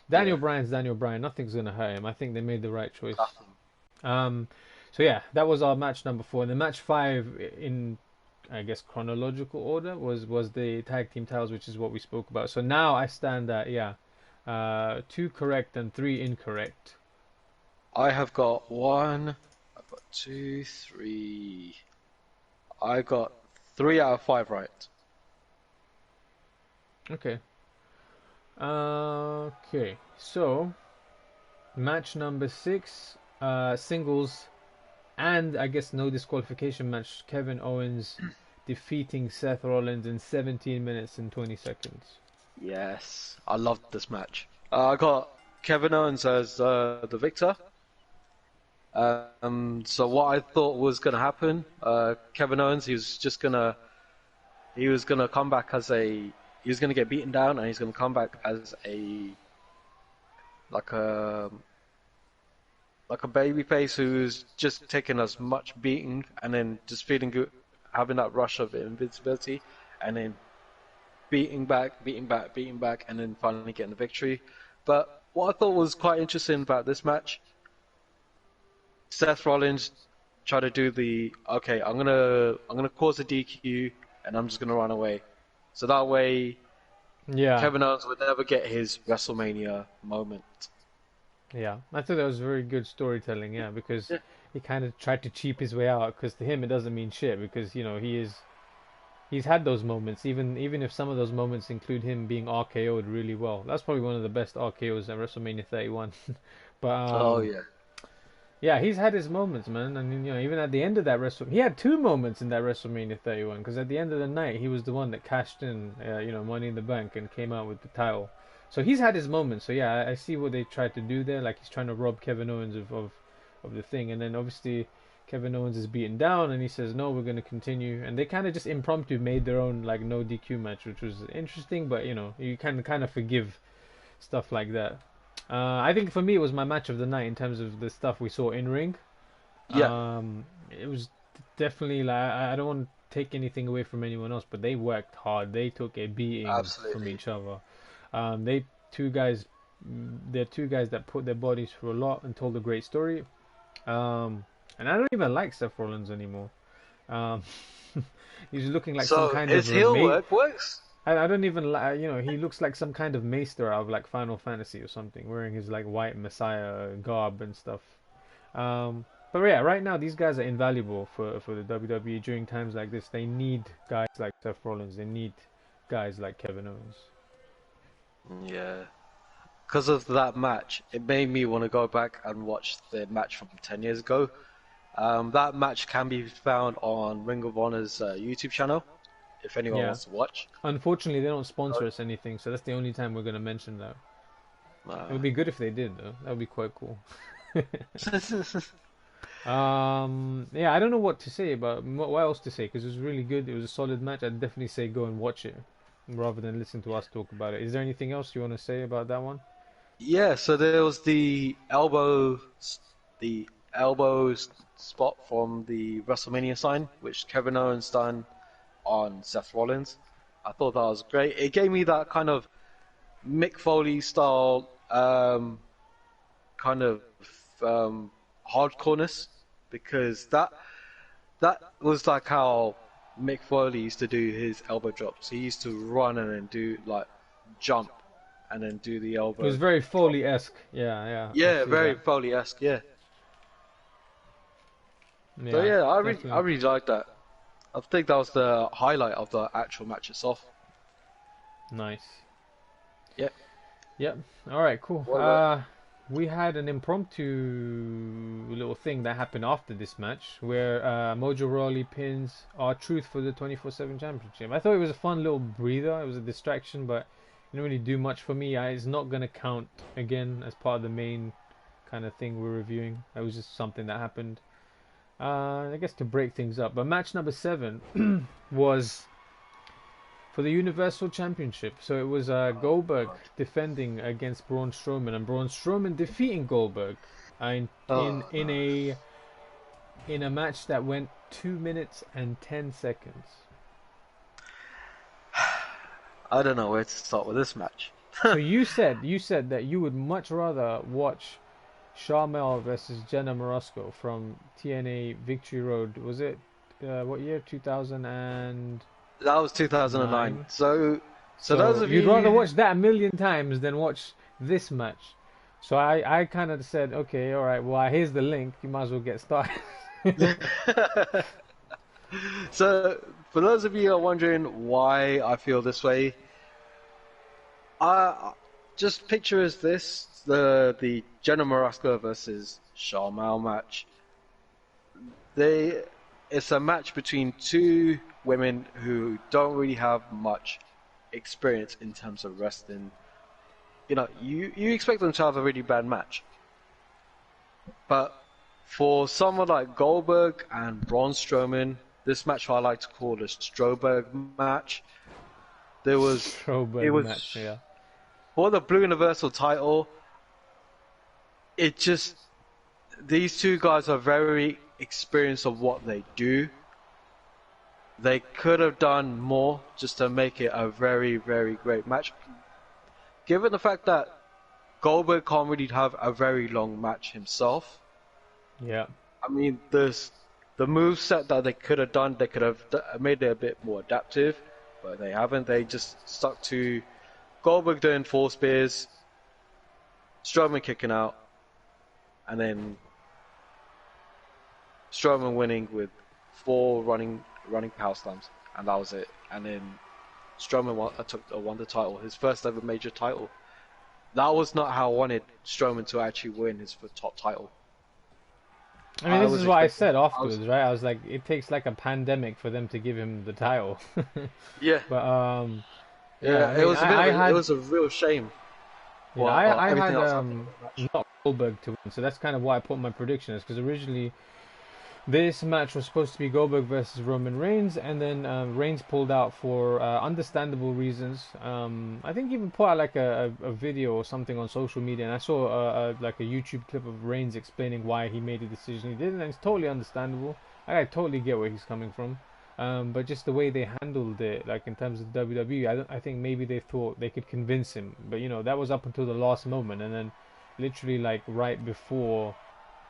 yeah, Daniel Bryan's Daniel Bryan. Nothing's gonna hurt him. I think they made the right choice. nothing. Um, so yeah, that was our match number 4. And the match 5 in I guess chronological order was the tag team titles, which is what we spoke about. So now I stand at two correct and three incorrect. I have got one. I've got two, three. I got 3 out of 5 right. Okay. Okay. So match number 6, singles, and I guess no disqualification match. Kevin Owens defeating Seth Rollins in 17 minutes and 20 seconds. Yes, I loved this match. I got Kevin Owens as the victor. So what I thought was gonna happen, Kevin Owens, he was gonna come back as he was gonna get beaten down, and he's gonna come back as like a like a babyface who's just taking as much beating and then just feeling good, having that rush of invincibility, and then beating back, and then finally getting the victory. But what I thought was quite interesting about this match, Seth Rollins tried to do okay, I'm gonna cause a DQ and I'm just gonna run away. So that way Yeah, Kevin Owens would never get his WrestleMania moment. yeah. I thought that was very good storytelling. Yeah, because Yeah. he kind of tried to cheap his way out. Because to him it doesn't mean shit. Because he's had those moments. Even if some of those moments include him being RKO'd really well. That's probably one of the best RKO's at WrestleMania 31. But Oh yeah. yeah, he's had his moments, man. I mean, even at the end of that he had two moments in that WrestleMania 31. Because at the end of the night, he was the one that cashed in, Money in the Bank and came out with the title. So he's had his moments. So yeah, I see what they tried to do there. Like he's trying to rob Kevin Owens of the thing, and then obviously Kevin Owens is beaten down, and he says, "No, we're going to continue." And they kind of just impromptu made their own like no DQ match, which was interesting. But you kind of forgive stuff like that. I think for me it was my match of the night in terms of the stuff we saw in ring. Yeah, It was definitely like I don't want to take anything away from anyone else, but they worked hard. They took a beating from absolutely. each other. They two guys, they're two guys that put their bodies through a lot and told a great story. And I don't even like Seth Rollins anymore. Um, he's looking like some So kind his of heel mate. work works? I don't even like, he looks like some kind of maester out of like Final Fantasy or something, wearing his like white Messiah garb and stuff. But yeah, right now these guys are invaluable for the WWE during times like this. They need guys like Seth Rollins. They need guys like Kevin Owens. Yeah. Because of that match, it made me want to go back and watch the match from 10 years ago. That match can be found on Ring of Honor's YouTube channel, if anyone Yeah. wants to watch. Unfortunately, they don't sponsor us anything, so that's the only time we're gonna mention that. It Uh, would be good if they did, though. That would be quite cool. Yeah, I don't know what to say about what else to say because it was really good. It was a solid match. I'd definitely say go and watch it rather than listen to us talk about it. Is there anything else you want to say about that one? yeah, so there was the elbow spot from the WrestleMania sign, which Kevin Owens done on Seth Rollins. I thought that was great. It gave me that kind of Mick Foley style kind of hardcoreness, because that was like how Mick Foley used to do his elbow drops. He used to run and then do like jump and then do the It was elbow very drop. Foley-esque. Yeah, yeah, I Yeah, see very that. Foley-esque. Yeah. So Yeah, yeah, I definitely. really liked that. I think that was the highlight of the actual match itself. Nice. Yeah. Yep. All right, cool. What about? We had an impromptu little thing that happened after this match where Mojo Rawley pins R-Truth for the 24/7 championship. I thought it was a fun little breather. It was a distraction, but it didn't really do much for me. It's not gonna count again as part of the main kind of thing we're reviewing. It was just something that happened. I guess to break things up. But match number 7 was for the Universal Championship. So it was Goldberg defending against Braun Strowman, and Braun Strowman defeating Goldberg in in Oh, in a in a match that went 2 minutes and 10 seconds. I don't know where to start with this match. So you said that you would much rather watch Sharmell versus Jenna Morasco from TNA Victory Road. Was it what year? 2009. That was 2009. So those So of you'd rather you, watch that a million times than watch this match. So I kind of said, okay, all right, well, here's the link. You might as well get started. so for those of you who are wondering why I feel this way, I just picture as this the Jenna Morasca versus Sharmell match. They It's a match between two women who don't really have much experience in terms of wrestling. You know, you expect them to have a really bad match, but for someone like Goldberg and Braun Strowman, this match I like to call the Stroberg match. There was it Stroberg was match, yeah. for the Blue Universal title. It just These two guys are very experienced of what they do. They could have done more just to make it a very, very great match. Given the fact that Goldberg can't really have a very long match himself, Yeah. I mean, the move set that they could have done, they could have made it a bit more adaptive, but they haven't. They just stuck to Goldberg doing 4 spears, Strowman kicking out, and then Strowman winning with 4 running power slams, and that was it. And then Strowman won the title, his first ever major title. That was not how I wanted Strowman to actually win his top title. I mean, I this was is what I expecting. said afterwards, right? I was like, it takes like a pandemic for them to give him the title. Yeah, But yeah, yeah. I It mean, was a bit. It was a real shame. yeah, Well, I everything had else happened in the match. not Goldberg to win, so that's kind of why I put my prediction is because originally this match was supposed to be Goldberg versus Roman Reigns, and then Reigns pulled out for understandable reasons. I think he even put out like a video or something on social media, and I saw like a YouTube clip of Reigns explaining why he made the decision he did, and it's totally understandable. I totally get where he's coming from. But just the way they handled it, like in terms of WWE, I think maybe they thought they could convince him, but you know that was up until the last moment, and then literally like right before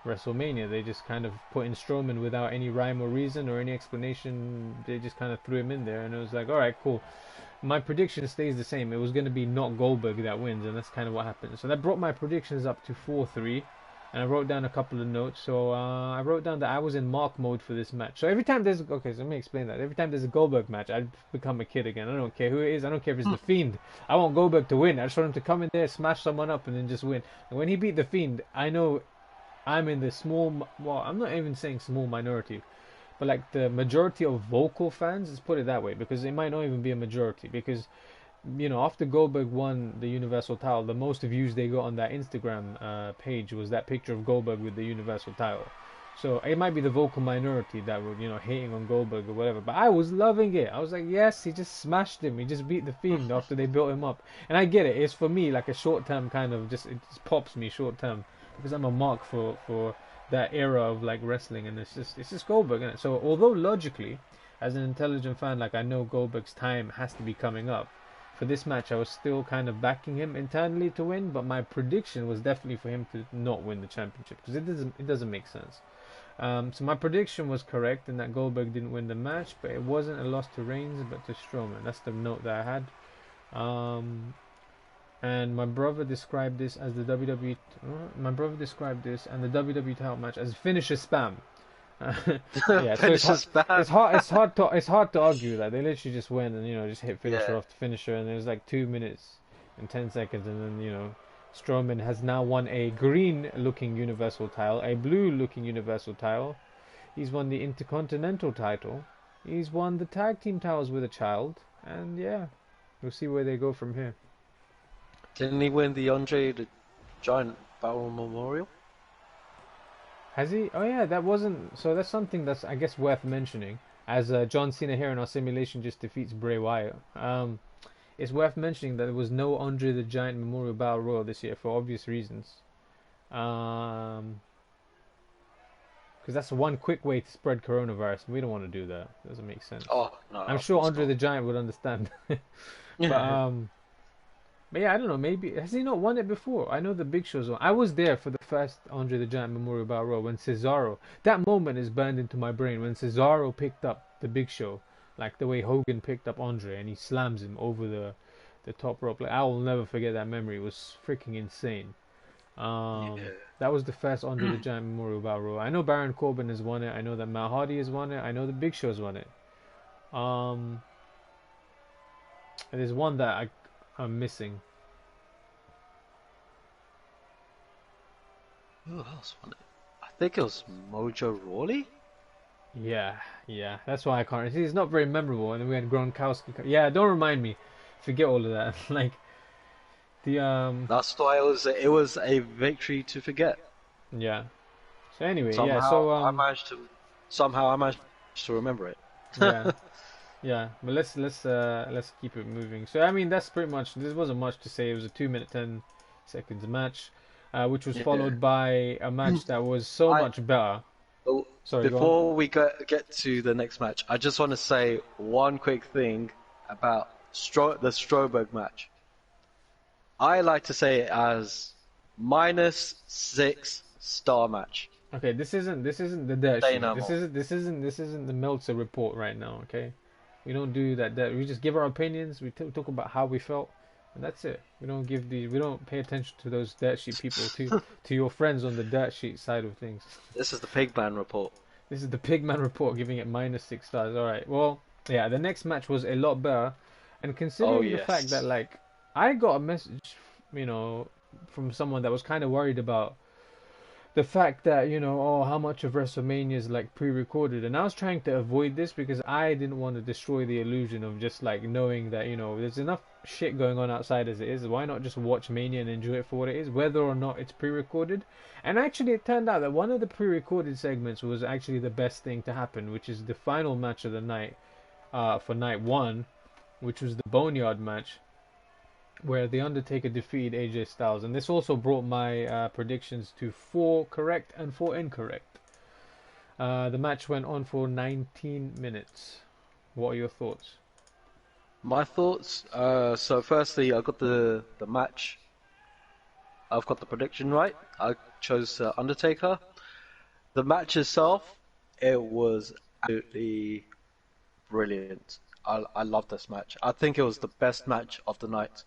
WrestleMania, they just kind of put in Strowman without any rhyme or reason or any explanation. They just kind of threw him in there, and it was like, all right, cool. My prediction stays the same. It was going to be not Goldberg that wins, and that's kind of what happened. So that brought my predictions up to 4-3, and I wrote down a couple of notes. So I wrote down that I was in mark mode for this match. So every time there's okay, so let me explain that. Every time there's a Goldberg match, I become a kid again. I don't care who it is. I don't care if it's the Fiend. I want Goldberg to win. I just want him to come in there, smash someone up, and then just win. And when he beat the Fiend, I know I'm in the small, well, I'm not even saying small minority, but like the majority of vocal fans, let's put it that way, because it might not even be a majority. Because, you know, after Goldberg won the Universal title, the most views they got on that Instagram page was that picture of Goldberg with the Universal title. So it might be the vocal minority that were, you know, hating on Goldberg or whatever. But I was loving it. I was like, yes, he just smashed him. He just beat the Fiend after they built him up. And I get it. It's for me like a short term kind of just, it just pops me short term because I'm a mark for that era of like wrestling, and it's just Goldberg, isn't it? So although logically, as an intelligent fan, like I know Goldberg's time has to be coming up. For this match, I was still kind of backing him internally to win, but my prediction was definitely for him to not win the championship because it doesn't make sense. So my prediction was correct in that Goldberg didn't win the match, but it wasn't a loss to Reigns, but to Strowman. That's the note that I had. And my brother described this as the WWE. My brother described this and the WWE title match as finisher spam. Yeah, so it's hard to argue that they literally just went and just hit finisher Yeah. after finisher, and it was like 2 minutes and 10 seconds, and then Strowman has now won a green-looking Universal title, a blue-looking Universal title. He's won the Intercontinental title. He's won the tag team titles with a child, and yeah, we'll see where they go from here. Didn't he win the Andre the Giant Battle Memorial? Has he? Oh yeah, that wasn't. So that's something that's I guess worth mentioning. As John Cena here in our simulation just defeats Bray Wyatt. It's worth mentioning that there was no Andre the Giant Memorial Battle Royal this year for obvious reasons. Because that's one quick way to spread coronavirus. We don't want to do that. It doesn't make sense. Oh no, I'm of sure course Andre not. the Giant would understand. But But yeah, I don't know. Maybe has he not won it before? I know the Big Show's won. I was there for the first Andre the Giant Memorial Battle Royal when Cesaro. That moment is burned into my brain when Cesaro picked up the Big Show, like the way Hogan picked up Andre and he slams him over the top rope. Like I will never forget that memory. It was freaking insane. Yeah. That was the first Andre the Giant Memorial Battle Royal. I know Baron Corbin has won it. I know that Matt Hardy has won it. I know the Big Show's won it. Um, and there's one that I'm missing. Who else won it? I think it was Mojo Rawley. Yeah, yeah. That's why I can't. See, it's not very memorable. And then we had Gronkowski. Yeah, don't remind me. Forget all of that. Like the That's why it was a victory to forget. yeah. So anyway, yeah. Somehow So I managed to somehow I managed to remember it. yeah, yeah. But let's keep it moving. So I mean, that's pretty much. There wasn't much to say. It was a 2 minute 10 seconds match, which was Yeah. followed by a match that was so I much better. oh, Sorry, go on. Before we get to the next match, I just want to say one quick thing about the Stroberg match. I like to say it as -6 star match. Okay, this isn't the dirt Say sheet. no This more. isn't the Meltzer report right now. Okay, we don't do that. We just give our opinions. We talk about how we felt, and that's it. We don't pay attention to those dirt sheet people. To your friends on the dirt sheet side of things. This is the Pigman report. This is the Pigman report giving it -6 stars. All right. Well, yeah. The next match was a lot better, and Oh considering the fact that yes. like I got a message, from someone that was kind of worried about the fact that oh, how much of WrestleMania is like pre-recorded, and I was trying to avoid this because I didn't want to destroy the illusion of just like knowing that there's enough shit going on outside as it is. Why not just watch Mania and enjoy it for what it is, whether or not it's pre-recorded? And actually, it turned out that one of the pre-recorded segments was actually the best thing to happen, which is the final match of the night, for night one, which was the Boneyard match where The Undertaker defeated AJ Styles. And this also brought my predictions to 4 correct and 4 incorrect. The match went on for 19 minutes. What are your thoughts? My thoughts. So firstly, I got the match. I've got the prediction right. I chose Undertaker. The match itself, it was absolutely brilliant. I love this match. I think it was the best match of the night.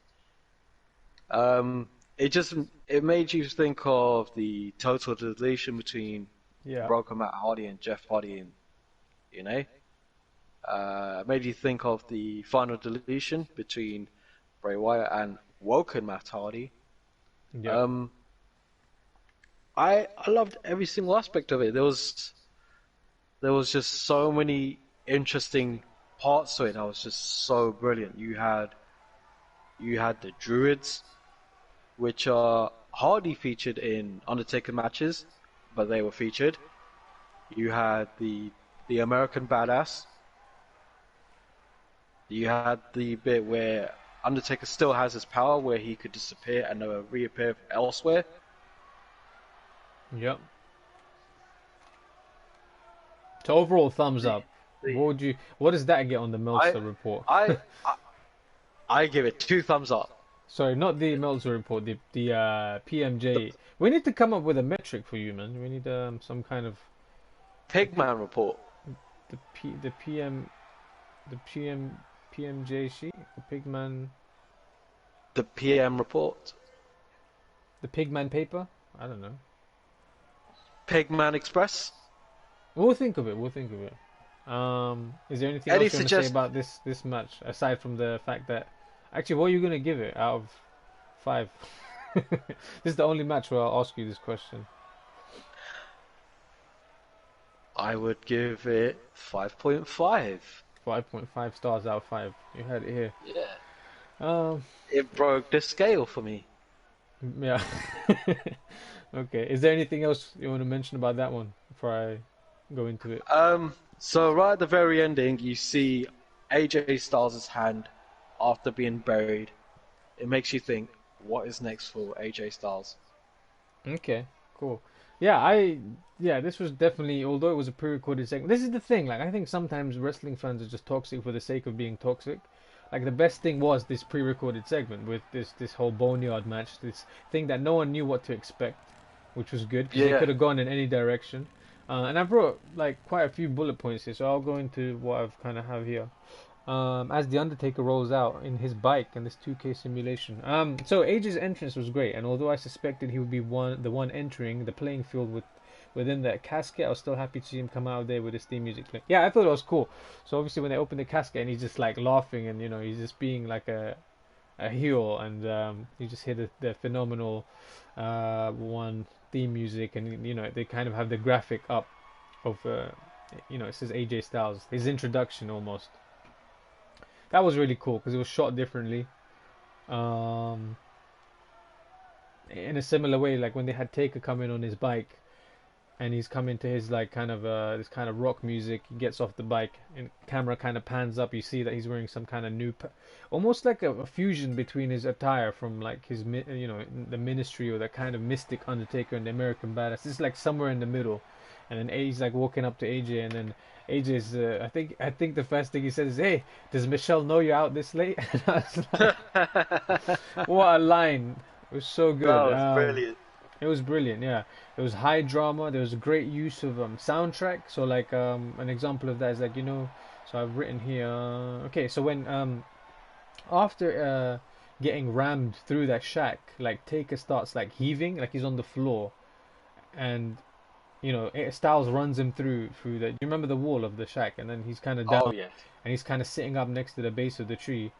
It made you think of the total deletion between Yeah. Broken Matt Hardy and Jeff Hardy, and you know, made you think of the final deletion between Bray Wyatt and Woken Matt Hardy. Yeah. Um, I loved every single aspect of it. There was just so many interesting parts to it. That was just so brilliant. You had the Druids, which are hardly featured in Undertaker matches, but they were featured. You had the American Badass. You had the bit where Undertaker still has his power, where he could disappear and reappear elsewhere. Yep. So overall, thumbs The, up. the, What does that get on the I, Meltzer report? I give it 2 thumbs up. Sorry, not the Meltzer report. The The PMJ. We need to come up with a metric for you, man. We need some kind of Pigman report. the PM the PMJ sheet, the Pigman, The PM report. the Pigman paper. I don't know. Pigman Express. We'll think of it. We'll think of it. Is there anything Any else you want to say suggest? about this match aside from the fact that actually, what are you gonna give it out of 5? This is the only match where I'll ask you this question. I would give it 5.5. 5.5 stars out of 5. You heard it here. Yeah. Um, It broke the scale for me. yeah. Okay. Is there anything else you want to mention about that one before I go into it? So right at the very ending, you see AJ Styles' hand after being buried. It makes you think, what is next for AJ Styles? Okay, cool. Yeah, this was definitely, although it was a pre-recorded segment. This is the thing, like I think sometimes wrestling fans are just toxic for the sake of being toxic. like the best thing was this pre-recorded segment with this whole boneyard match, this thing that no one knew what to expect, which was good because they Yeah. could have gone in any direction. And I brought like quite a few bullet points here, so I'll go into what I've kind of have here. As the Undertaker rolls out in his bike and this 2K simulation. So AJ's entrance was great, and although I suspected he would be the one entering the playing field within that casket, I was still happy to see him come out there with his theme music playing. Yeah, I thought it was cool. So obviously when they open the casket and he's just like laughing and he's just being like a heel, and you just hear the phenomenal one theme music, and they kind of have the graphic up of it says AJ Styles, his introduction almost. That was really cool because it was shot differently. Um, in a similar way, like when they had Taker come in on his bike, and he's coming to his like kind of this kind of rock music. He gets off the bike, and camera kind of pans up. You see that he's wearing some kind of new, almost like a fusion between his attire from like his the Ministry or that kind of mystic Undertaker and the American Badass. It's like somewhere in the middle, and then he's like walking up to AJ, and then AJ's I think the first thing he says is, "Hey, does Michelle know you're out this late?" And I was like, what a line! It was so good. That was brilliant. It was brilliant, yeah. It was high drama. There was a great use of soundtrack. So like an example of that is like so I've written here. Okay, so when after getting rammed through that shack, like Taker starts like heaving, like he's on the floor, and Styles runs him through the. You remember the wall of the shack, and then he's kind of down, Oh yes. and he's kind of sitting up next to the base of the tree,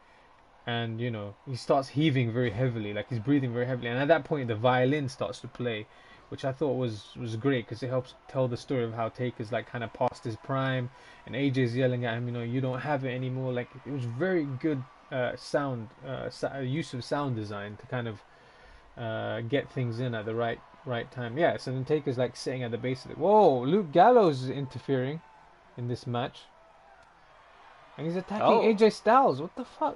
and he starts heaving very heavily, like he's breathing very heavily, and at that point the violin starts to play, which I thought was great because it helps tell the story of how Taker's like kind of past his prime, and AJ's yelling at him, you don't have it anymore. Like it was very good use of sound design to kind of get things in at the right time. Yeah, so then Taker's like sitting at the base of it. Whoa, Luke Gallows is interfering in this match, and he's attacking Oh, AJ Styles. What the fuck?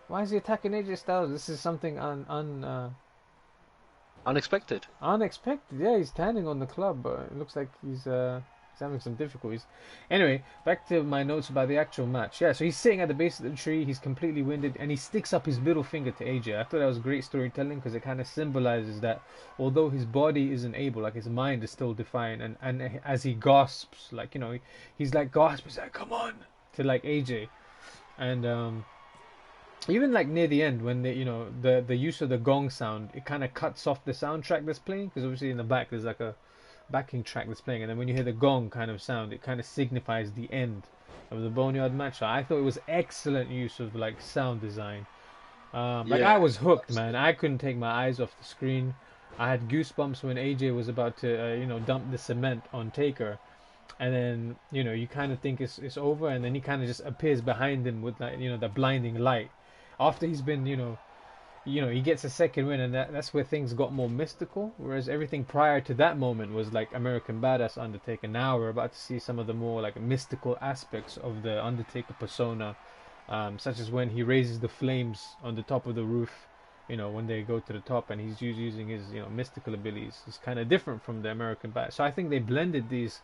Why is he attacking AJ Styles? This is something unexpected. unexpected. Yeah, he's standing on the club, but it looks like he's having some difficulties. Anyway, back to my notes about the actual match. Yeah, so he's sitting at the base of the tree. He's completely winded, and he sticks up his middle finger to AJ. I thought that was great storytelling because it kind of symbolizes that although his body isn't able, like his mind is still defiant, and as he gasps, like he's like gasping, he's like, "Come on," to like AJ, and even like near the end when the use of the gong sound, it kind of cuts off the soundtrack that's playing because obviously in the back there's like a backing track that's playing, and then when you hear the gong kind of sound, it kind of signifies the end of the boneyard match. So I thought it was excellent use of like sound design. Like I Yeah. was hooked, man. I couldn't take my eyes off the screen. I had goosebumps when AJ was about to dump the cement on Taker, and then you kind of think it's over, and then he kind of just appears behind him with like the blinding light after he's been he gets a second win, and that's where things got more mystical, whereas everything prior to that moment was like American Badass Undertaker. Now we're about to see some of the more like mystical aspects of the Undertaker persona, such as when he raises the flames on the top of the roof, when they go to the top, and he's using his mystical abilities. It's kind of different from the American Badass. So I think they blended these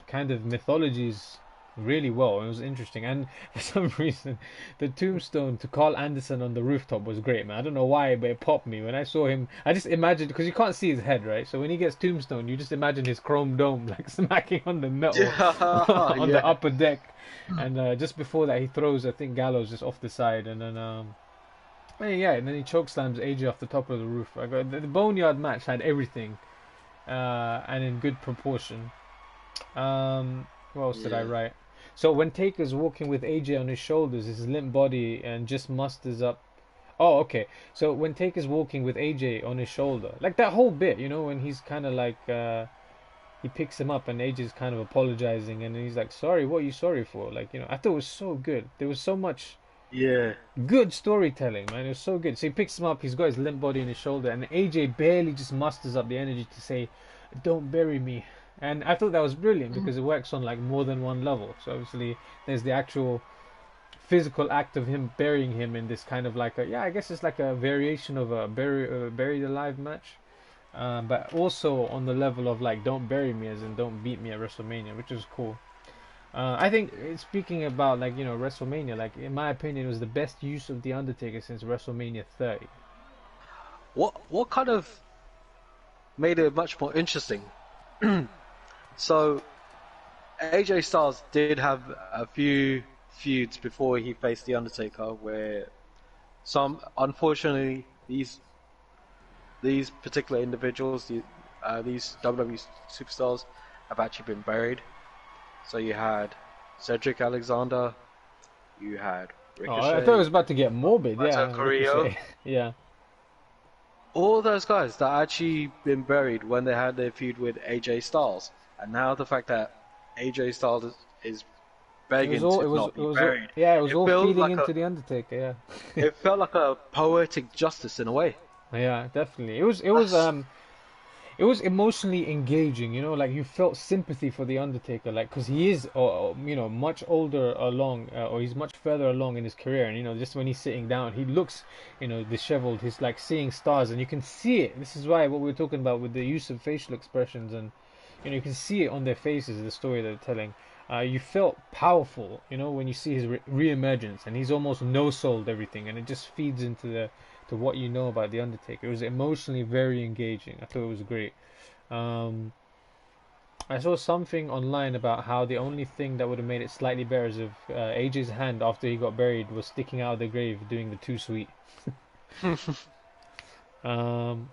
kind of mythologies really well. It was interesting, and for some reason, the tombstone to Carl Anderson on the rooftop was great, man. I don't know why, but it popped me when I saw him. I just imagined because you can't see his head, right? So when he gets tombstone, you just imagine his chrome dome like smacking on the metal Yeah. on the Yeah. upper deck, and just before that, he throws I think Gallows just off the side, and then and then he chokeslams AJ off the top of the roof. The Boneyard match had everything, and in good proportion. What else did I Yeah. write? So when Taker's walking with AJ on his shoulders, his limp body, and just musters up. Oh, okay. So when Taker's walking with AJ on his shoulder, like that whole bit, when he's kind of like he picks him up and AJ's kind of apologizing, and he's like, "Sorry, what are you sorry for?" Like, I thought it was so good. There was so much Yeah. good storytelling, man. It was so good. So he picks him up. He's got his limp body in his shoulder, and AJ barely just musters up the energy to say, "Don't bury me." And I thought that was brilliant because it works on like more than one level. So obviously there's the actual physical act of him burying him in this kind of like I guess it's like a variation of a buried alive match. But also on the level of like don't bury me, as in don't beat me at WrestleMania, which is cool. I think speaking about like WrestleMania, like in my opinion, it was the best use of the Undertaker since WrestleMania 30. What kind of made it much more interesting? So AJ Styles did have a few feuds before he faced the Undertaker, where some unfortunately these particular individuals, these WWE superstars, have actually been buried. So you had Cedric Alexander, you had Oh, I thought it Ricochet, was about to get morbid. Alberto Yeah, Carrillo, Ricochet. Yeah. all those guys that actually been buried when they had their feud with AJ Styles, and now the fact that AJ Styles is It was begging all. to not It be was. buried, Yeah, it was it all felt feeding like into the Undertaker. Yeah. it felt like a poetic justice in a way. Yeah, definitely. It was. It was. That's It was emotionally engaging. Like you felt sympathy for the Undertaker, like because he is, much older along, or he's much further along in his career, and just when he's sitting down, he looks, disheveled. He's like seeing stars, and you can see it. This is why what we were talking about with the use of facial expressions, and you can see it on their faces, the story they're telling. You felt powerful, when you see his re-emergence, and he's almost no-sold everything, and it just feeds into the to what you know about the Undertaker. It was emotionally very engaging. I thought it was great. Um, I saw something online about how the only thing that would have made it slightly better is if AJ's hand after he got buried was sticking out of the grave doing the too sweet. Um,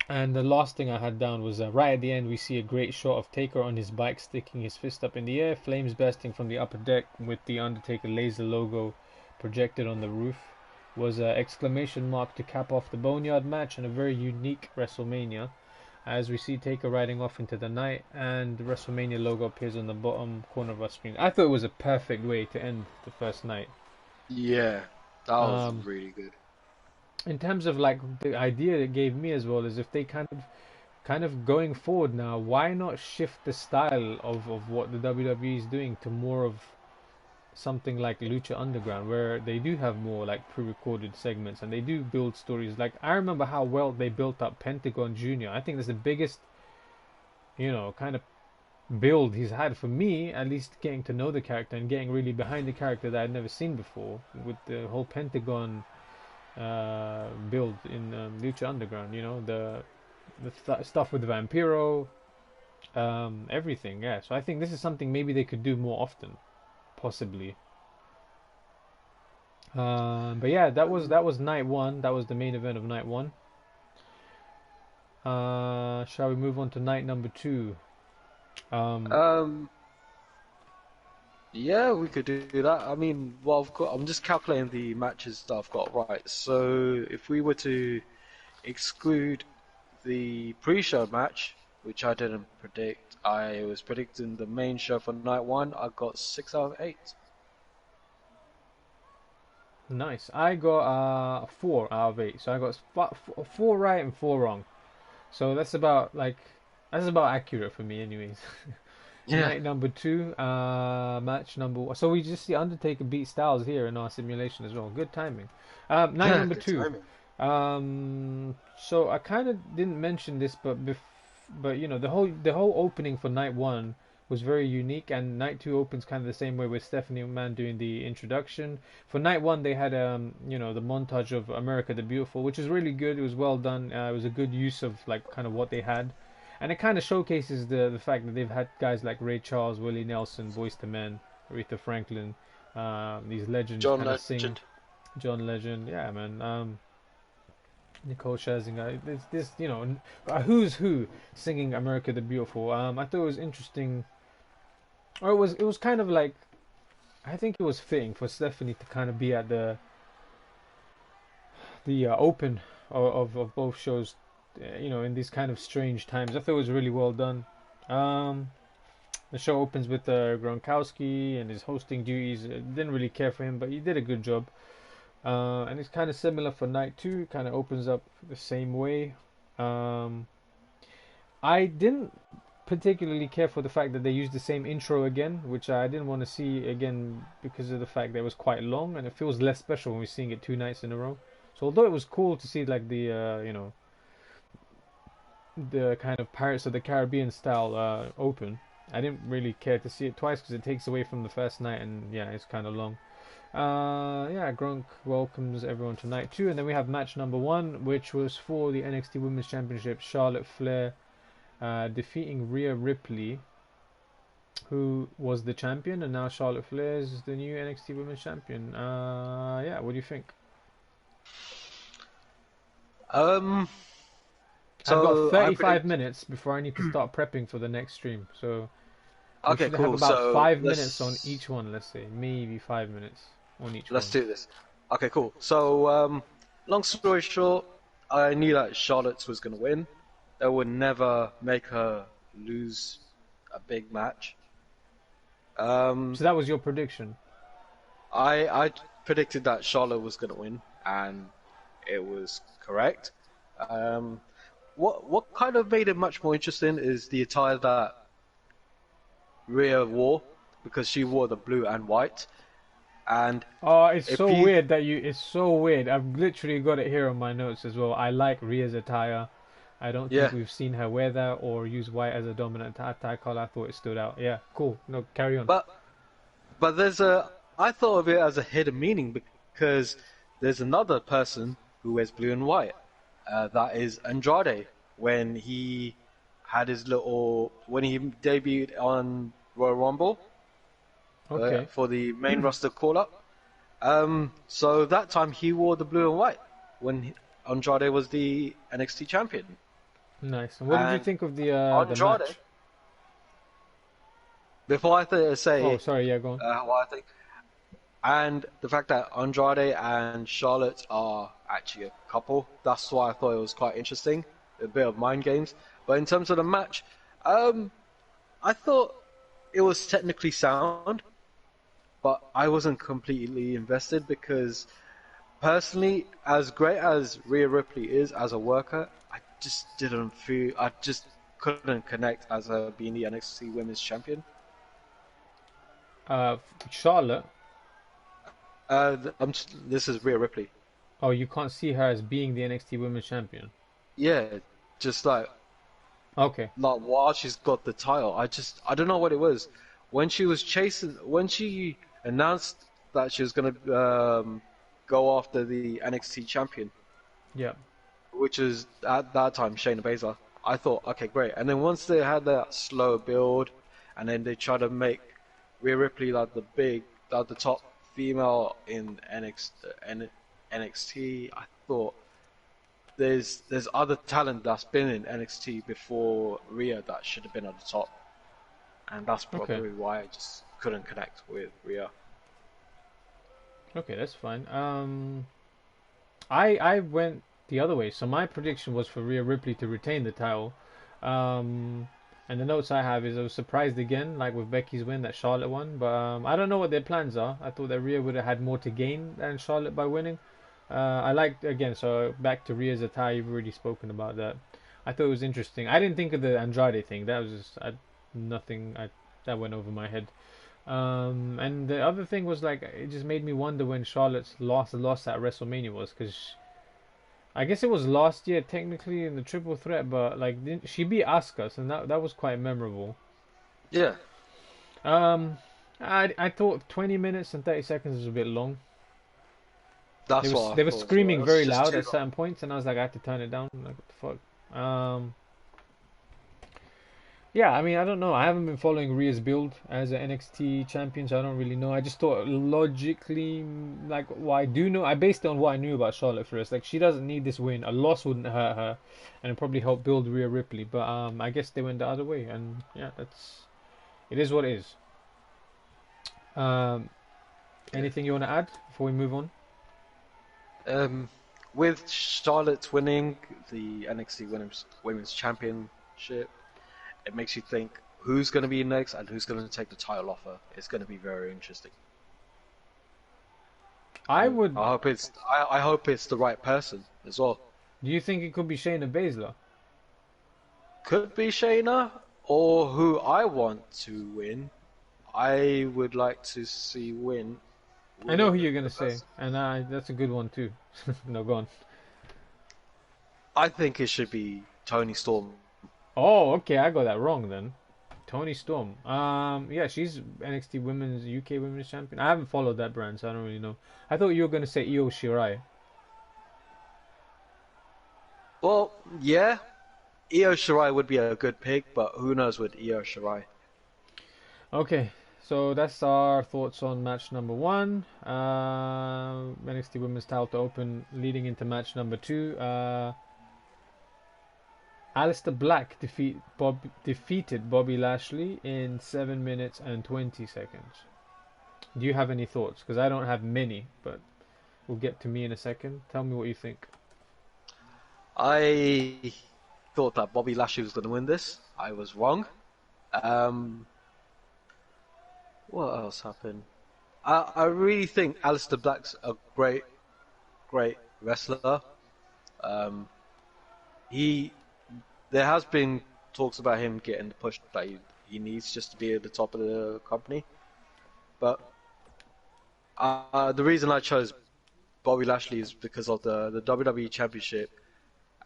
and the last thing I had down was right at the end we see a great shot of Taker on his bike sticking his fist up in the air, flames bursting from the upper deck with the Undertaker laser logo projected on the roof. Was an exclamation mark to cap off the Boneyard match and a very unique WrestleMania. As we see Taker riding off into the night, and the WrestleMania logo appears on the bottom corner of our screen. I thought it was a perfect way to end the first night. yeah, that was Um, really good. in terms of like the idea it gave me as well is if they kind of going forward now, why not shift the style of what the WWE is doing to more of something like Lucha Underground, where they do have more like pre-recorded segments and they do build stories. Like I remember how well they built up Pentagon Jr. I think that's the biggest, kind of build he's had for me, at least getting to know the character and getting really behind the character that I'd never seen before with the whole Pentagon build in Lucha Underground. The stuff with the Vampiro, everything. Yeah, so I think this is something maybe they could do more often, possibly. But yeah, that was night one. That was the main event of night one. Shall we move on to night number two? Um, Um, yeah, we could do that. I mean, well, I'm just calculating the matches that I've got right. So if we were to exclude the pre-show match, which I didn't predict, I was predicting the main show for night one. I got 6 out of 8. nice. I got 4 out of 8, so I got four right and four wrong. So that's about accurate for me, anyways. Yeah, Night number two, match number. So we just see Undertaker beat Styles here in our simulation as well. Good timing. Night number good two. timing. So I kind of didn't mention this, but the whole opening for night one was very unique, and night two opens kind of the same way with Stephanie McMahon doing the introduction. For night one, they had the montage of America the Beautiful, which is really good. It was well done. It was a good use of like kind of what they had, and it kind of showcases the fact that they've had guys like Ray Charles, Willie Nelson, Boyz II Men, Aretha Franklin, these legends John kind of sing. Legend. John Legend, yeah, man. Nicole Scherzinger. It's this, a who's who singing "America the Beautiful." I thought it was interesting, or it was kind of like I think it was fitting for Stephanie to kind of be at the open of both shows, in these kind of strange times. I thought it was really well done. Um, the show opens with Gronkowski and his hosting duties. Didn't really care for him, but he did a good job. And it's kind of similar for night two. Kind of opens up the same way. Um, I didn't particularly care for the fact that they used the same intro again, which I didn't want to see again because of the fact that it was quite long and it feels less special when we're seeing it 2 nights in a row. So although it was cool to see like the kind of Pirates of the Caribbean style open, I didn't really care to see it twice because it takes away from the first night, and yeah, it's kind of long. Yeah, Gronk welcomes everyone to night two, and then we have match number one, which was for the NXT Women's Championship. Charlotte Flair defeating Rhea Ripley, who was the champion, and now Charlotte Flair is the new NXT Women's Champion. Yeah, what do you think? Um, I've got so I 35 predict. minutes before I need to start prepping for the next stream, so we Okay, should have cool. about So 5 minutes on each one. Let's say maybe 5 minutes on each let's one. do this. Okay, cool. So long story short, I knew that Charlotte was gonna win. They would never make her lose a big match. So that was your prediction. I predicted that Charlotte was gonna win, and it was correct. Um, what kind of made it much more interesting is the attire that Rhea wore, because she wore the blue and white. And Oh, it's if so you, weird that you. It's so weird. I've literally got it here on my notes as well. I like Rhea's attire. I don't think yeah, we've seen her wear that or use white as a dominant attire color. I thought it stood out. Yeah, cool. No, carry on. but I thought of it as a hidden meaning because there's another person who wears blue and white. That is Andrade when he when he debuted on Royal Rumble Okay, for the main roster call up. So that time he wore the blue and white when Andrade was the NXT champion. nice. And what did you And think of the Andrade, match? before I say Oh, sorry. Yeah, go on. what I think, and the fact that Andrade and Charlotte are actually a couple, that's why I thought it was quite interesting. A bit of mind games. But in terms of the match, I thought it was technically sound, but I wasn't completely invested because personally, as great as Rhea Ripley is as a worker, I just couldn't connect as her being the NXT Women's Champion. Charlotte. This is Rhea Ripley. Oh, you can't see her as being the NXT Women's Champion. Yeah, just Okay. while she's got the title, I don't know what it was. When she announced that she was gonna go after the NXT champion, Yeah. which is at that time Shayna Baszler, I thought, okay, great. And then once they had that slow build, and then they tried to make Rhea Ripley like the top female in NXT, I thought there's other talent that's been in NXT before Rhea that should have been at the top, and that's Okay. probably why I just couldn't connect with Rhea. Okay, that's fine. I went the other way. So my prediction was for Rhea Ripley to retain the title. And the notes I have is I was surprised again, like with Becky's win, that Charlotte won. But I don't know what their plans are. I thought that Rhea would have had more to gain than Charlotte by winning. I liked again. So back to Rhea's attire. You've already spoken about that. I thought it was interesting. I didn't think of the Andrade thing. That was just nothing. That went over my head. And the other thing was like it just made me wonder when Charlotte's last loss at WrestleMania was because I guess it was last year technically in the triple threat, but like she beat Asuka, so that was quite memorable. Yeah, Um, I thought 20 minutes and 30 seconds was a bit long. that's what I They were thought as well. It screaming was very just loud too at long. certain points, and I was like I had to turn it down. I'm like what the fuck. Yeah, I mean, I don't know. I haven't been following Rhea's build as an NXT champion, so I don't really know. I just thought logically, like, what I do know, I based it on what I knew about Charlotte first. Like, she doesn't need this win. A loss wouldn't hurt her, and it probably help build Rhea Ripley. But I guess they went the other way, and yeah, it is what it is. Um, Yeah. anything you want to add before we move on? Um, with Charlotte winning the NXT Women's Championship, it makes you think who's going to be next and who's going to take the title off her. It's going to be very interesting. I would. I hope it's the right person as well. Do you think it could be Shayna Baszler? Could be Shayna or who I want to win. I would like to see win. I know who the- you're gonna the say, person. and that's a good one too. No, go on. I think it should be Tony Storm. Oh, okay, I got that wrong then. Toni Storm. Yeah, she's NXT Women's UK Women's Champion. I haven't followed that brand, so I don't really know. I thought you were gonna say Io Shirai. Well, yeah, Io Shirai would be a good pick, but who knows with Io Shirai? Okay, so that's our thoughts on match number one. NXT Women's Title to open, leading into match number two. Aleister Black defeated Bobby Lashley in 7 minutes and 20 seconds. Do you have any thoughts? Because I don't have many, but we'll get to me in a second. Tell me what you think. I thought that Bobby Lashley was going to win this. I was wrong. What else happened? I really think Aleister Black's a great wrestler. Um, there has been talks about him getting the push that he needs just to be at the top of the company. But the reason I chose Bobby Lashley is because of the WWE Championship,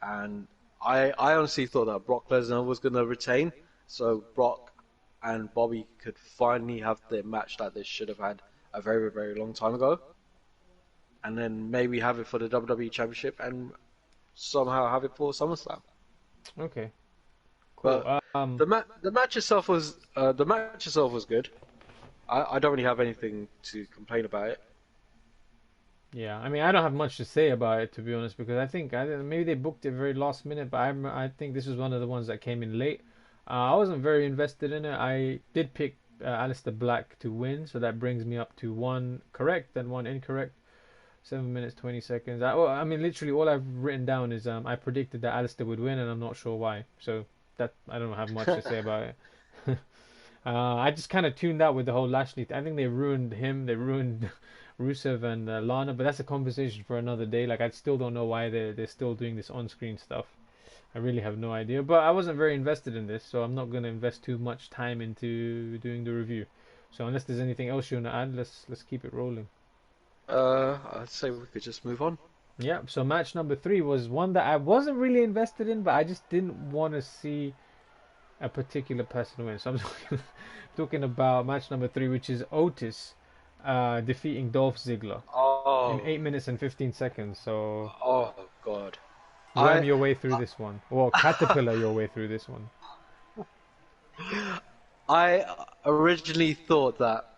and I honestly thought that Brock Lesnar was going to retain, so Brock and Bobby could finally have the match that they should have had a very, very long time ago, and then maybe have it for the WWE Championship and somehow have it for SummerSlam. Okay, cool. But the match itself was good. I don't really have anything to complain about it. Yeah, I mean, I don't have much to say about it, to be honest, because I think maybe they booked it very last minute, but I think this was one of the ones that came in late. I wasn't very invested in it. I did pick Aleister Black to win, so that brings me up to one correct and one incorrect. 7 minutes 20 seconds. I mean, literally all I've written down is I predicted that Aleister would win, and I'm not sure why. So that I don't have much to say about it. I just kind of tuned out with the whole Lashley. I think they ruined him. They ruined Rusev and Lana, but that's a conversation for another day. Like, I still don't know why they're still doing this on-screen stuff. I really have no idea. But I wasn't very invested in this, so I'm not going to invest too much time into doing the review. So unless there's anything else you want to add, let's keep it rolling. I'd say we could just move on. Yeah. So match number 3 was one that I wasn't really invested in, but I just didn't want to see a particular person win. So I'm talking about match number 3, which is Otis defeating Dolph Ziggler in 8 minutes and 15 seconds. So Oh God. ram your way through this one, or caterpillar your way through this one. I originally thought that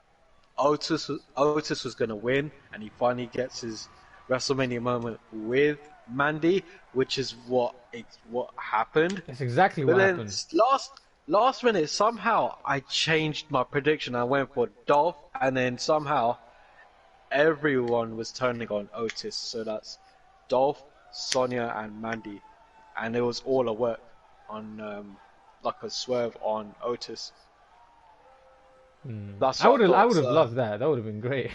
Otis was going to win, and he finally gets his WrestleMania moment with Mandy, which is what happened. That's exactly But what then happened. last minute, somehow I changed my prediction. I went for Dolph, and then somehow everyone was turning on Otis. So that's Dolph, Sonya, and Mandy, and it was all a work on like a swerve on Otis. That's I what would thought, have so- loved that. That would have been great.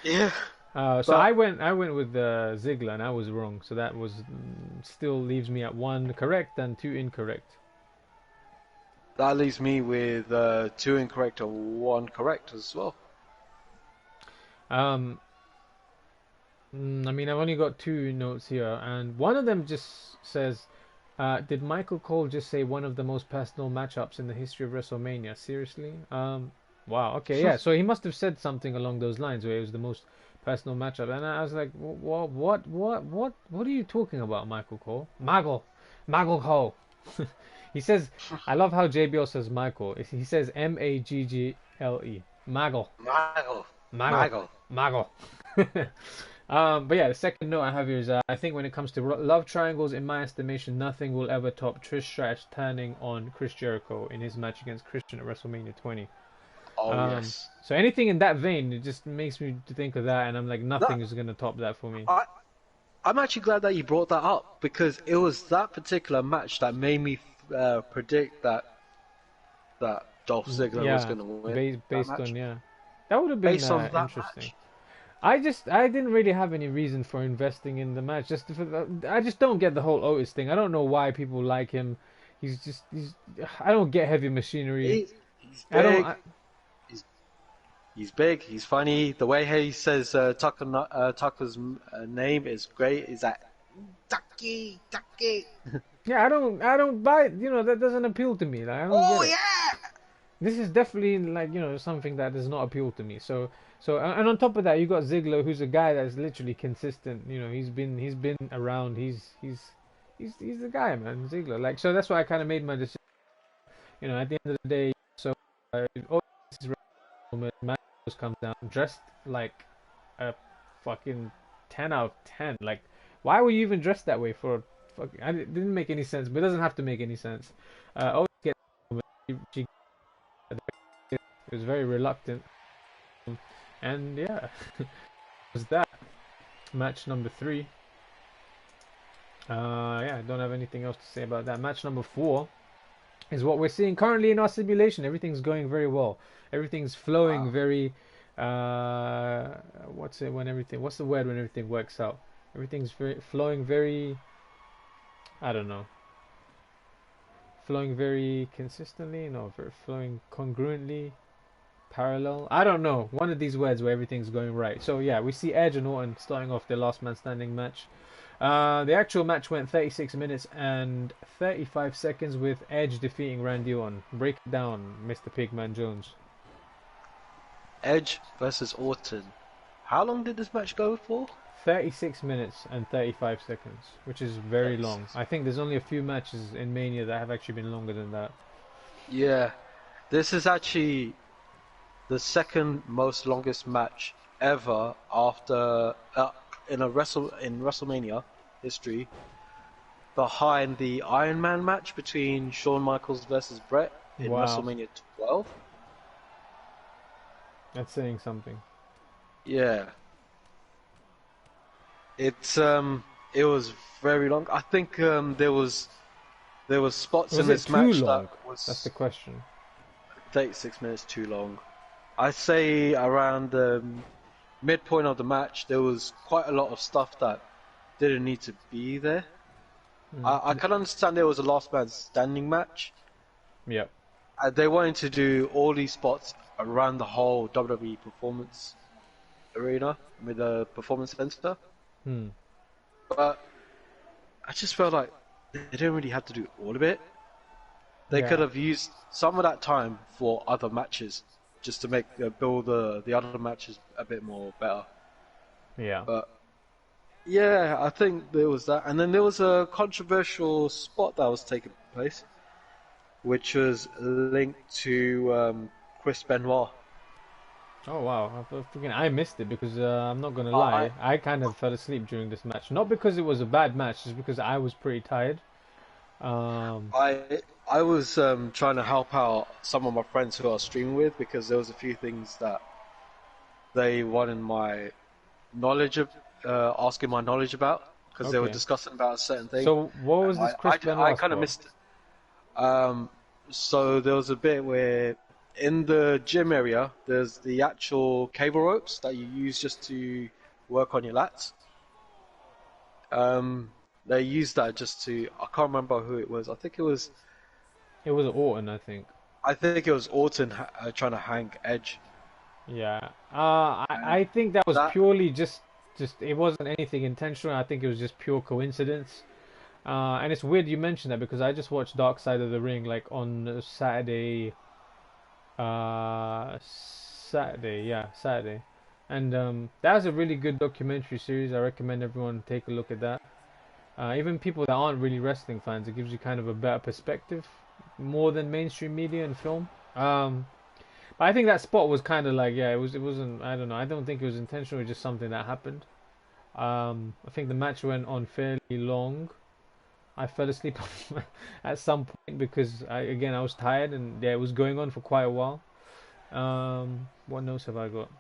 Yeah. So But- I went with Ziggler, and I was wrong. So that was still leaves me at 1 correct and 2 incorrect. That leaves me with 2 incorrect and 1 correct as well. I mean, I've only got 2 notes here, and one of them just says, "Did Michael Cole just say one of the most personal matchups in the history of WrestleMania? Seriously?" Wow. Okay, yeah. So he must have said something along those lines where it was the most personal matchup, and I was like, What are you talking about, Michael Cole? Michael Cole." He says, I love how JBL says Michael. He says Maggle. Maggle. But yeah, the second note I have here is I think when it comes to love triangles, in my estimation, nothing will ever top Trish Stratus turning on Chris Jericho in his match against Christian at WrestleMania 20. Oh yes. So anything in that vein, it just makes me to think of that, and I'm like, nothing is going to top that for me. I'm actually glad that you brought that up, because it was that particular match that made me predict that Dolph Ziggler was going to win. Based that match. on that would have been Based on that interesting. match. I didn't really have any reason for investing in the match. I just don't get the whole Otis thing. I don't know why people like him. I don't get heavy machinery. He's I big. don't. He's big. He's funny. The way he says Tucker's name is great. Is that Ducky? Yeah, I don't buy it. You know, that doesn't appeal to me. Like, I don't get Oh it. yeah! This is definitely like, something that does not appeal to me. So and on top of that, you got Ziggler, who's a guy that's literally consistent. You know, he's been around. He's the guy, man, Ziggler. Like, so that's why I kind of made my decision. You know, at the end of the day, so oh, this is WrestleMania. Man just comes down dressed like a fucking 10 out of 10. Like, why were you even dressed that way for? Fucking, it didn't make any sense, but it doesn't have to make any sense. Oh, she was very reluctant. And yeah, was that match number 3. Yeah, I don't have anything else to say about that. Match number 4 is what we're seeing currently in our simulation. Everything's going very well. Everything's flowing Wow. very. What's it when everything? What's the word when everything works out? Everything's flowing very. I don't know. Flowing very consistently. No, flowing congruently. Parallel. I don't know. One of these words where everything's going right. So yeah, we see Edge and Orton starting off their last man standing match. The actual match went 36 minutes and 35 seconds with Edge defeating Randy Orton. Break it down, Mr. Pigman Jones. Edge versus Orton. How long did this match go for? 36 minutes and 35 seconds, which is very long. 36. I think there's only a few matches in Mania that have actually been longer than that. Yeah, this is actually the second most longest match ever after in WrestleMania history, behind the Iron Man match between Shawn Michaels versus Brett in Wow, WrestleMania 12. that's saying something. Yeah, it's it was very long. I think there was spots in Was it this too match that long? That's the was question. 36 minutes too long. I say around the midpoint of the match, there was quite a lot of stuff that didn't need to be there. I Mm. can understand there was a last man standing match. Yep. They wanted to do all these spots around the whole WWE performance arena with the performance center, Hmm. but I just felt like they didn't really have to do all of it. They could Yeah. have used some of that time for other matches, just to make build the other matches a bit more better. Yeah. But yeah, I think there was that, and then there was a controversial spot that was taking place, which was linked to Chris Benoit. Oh wow, I missed it because I'm not gonna I lie, I kind of fell asleep during this match. Not because it was a bad match, just because I was pretty tired. Um, I was trying to help out some of my friends who I was streaming with because there was a few things that they wanted my knowledge of, asking my knowledge about because they were okay. discussing about a certain thing, So what and was this Chris I Benoit kind of spot? missed it. So there was a bit where in the gym area, there's the actual cable ropes that you use just to work on your lats. They used that just to. I can't remember who it was. It was Orton, I think. I think it was Orton trying to hang Edge, Yeah. and I think that was that. purely just it wasn't anything intentional. I think it was just pure coincidence. And it's weird you mentioned that because I just watched Dark Side of the Ring like on Saturday. Saturday, yeah, Saturday. And that was a really good documentary series. I recommend everyone take a look at that. Even people that aren't really wrestling fans, it gives you kind of a better perspective, more than mainstream media and film. But I think that spot was kind of like, yeah, it wasn't. I don't know. I don't think it was intentional. It was just something that happened. I think the match went on fairly long. I fell asleep at some point because I was tired and yeah, it was going on for quite a while. What notes have I got?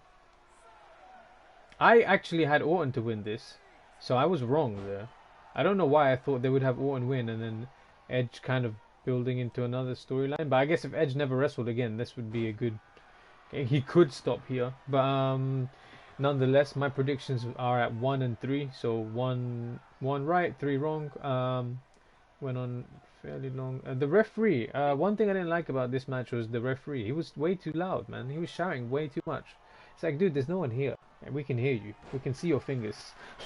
I actually had Orton to win this, so I was wrong there. I don't know why I thought they would have Orton win and then Edge kind of building into another storyline. But I guess if Edge never wrestled again, this would be a good. He could stop here, but nonetheless, my predictions are at 1 and 3. So one right, 3 wrong. Went on fairly long. The referee. One thing I didn't like about this match was the referee. He was way too loud, man. He was shouting way too much. It's like, dude, there's no one here. We can hear you. We can see your fingers.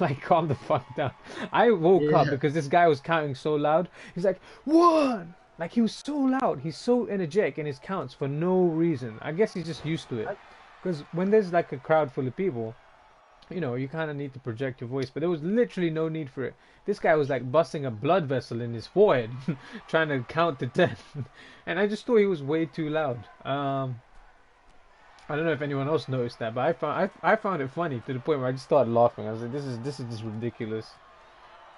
Like, calm the fuck down. I woke up Yeah. because this guy was counting so loud. He's like, one! Like, he was so loud. He's so energetic in his counts for no reason. I guess he's just used to it. Because when there's like a crowd full of people, you kind of need to project your voice. But there was literally no need for it. This guy was like busting a blood vessel in his forehead, trying to count to 10. And I just thought he was way too loud. I don't know if anyone else noticed that, but I found it funny to the point where I just started laughing. I was like, this is just ridiculous.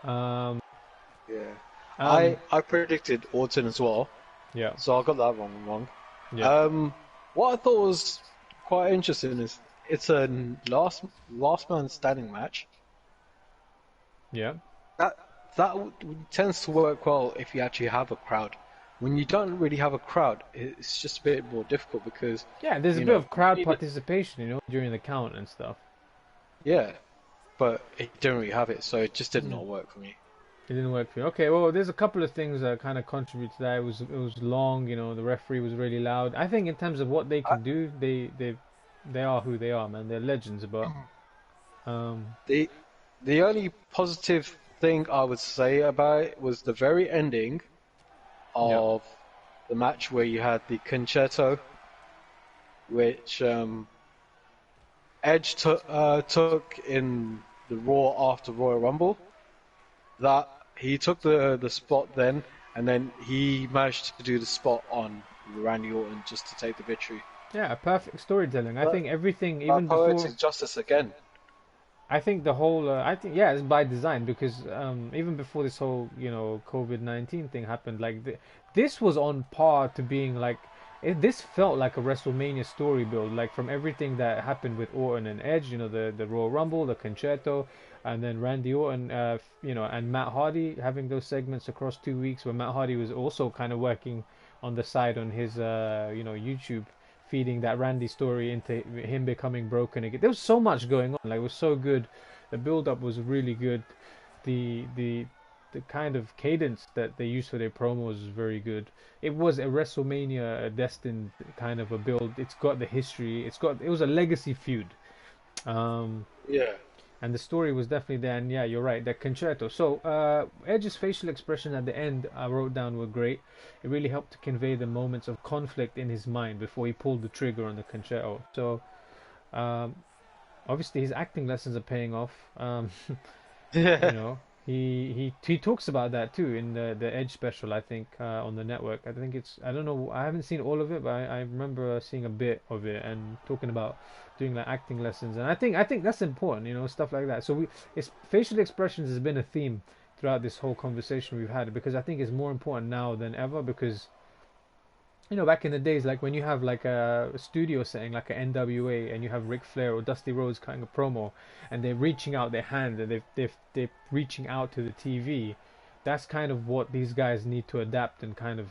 Um, Yeah. um, I predicted Orton as well, yeah, so I got that one wrong. yeah, What I thought was quite interesting is it's a last man standing match. yeah, That tends to work well if you actually have a crowd. When you don't really have a crowd, it's just a bit more difficult because yeah. There's a you bit know of crowd you need it- participation, during the count and stuff. yeah, but it didn't really have it, so it just did Hmm. not work for me. It didn't work for you. Okay, well, there's a couple of things that kind of contribute to that. It was long, the referee was really loud. I think in terms of what they I, can do, they are who they are, man. They're legends, but um, the the only positive thing I would say about it was the very ending yeah, of the match where you had the concerto, which Edge took in the Raw after Royal Rumble. That he took the spot then, and then he managed to do the spot on Randy Orton just to take the victory. yeah, perfect storytelling. I But, think everything, but even before. poetic justice again. I think the whole, I think, yeah, it's by design because even before this whole, COVID-19 thing happened, like this was on par to being like, this felt like a WrestleMania story build, like from everything that happened with Orton and Edge, the Royal Rumble, the Concerto, and then Randy Orton, and Matt Hardy having those segments across 2 weeks where Matt Hardy was also kind of working on the side on his, YouTube feeding that Randy story into him becoming broken again. There was so much going on. Like it was so good. The build up was really good. The kind of cadence that they used for their promos was very good. It was a WrestleMania destined kind of a build. It's got the history. It was a legacy feud. Um, Yeah. and the story was definitely there. And yeah, you're right, that concerto. So Edge's facial expression at the end, I wrote down, were great. It really helped to convey the moments of conflict in his mind before he pulled the trigger on the concerto. So um, obviously his acting lessons are paying off. You Yeah. know, he talks about that too in the Edge special, I think, on the network. I don't know, I haven't seen all of it, but I remember seeing a bit of it and talking about doing like acting lessons, and I think that's important, stuff like that. So it's facial expressions has been a theme throughout this whole conversation we've had because I think it's more important now than ever because back in the days, like when you have like a studio setting, like a NWA, and you have Ric Flair or Dusty Rhodes cutting a promo, and they're reaching out their hand and they're reaching out to the TV. That's kind of what these guys need to adapt and kind of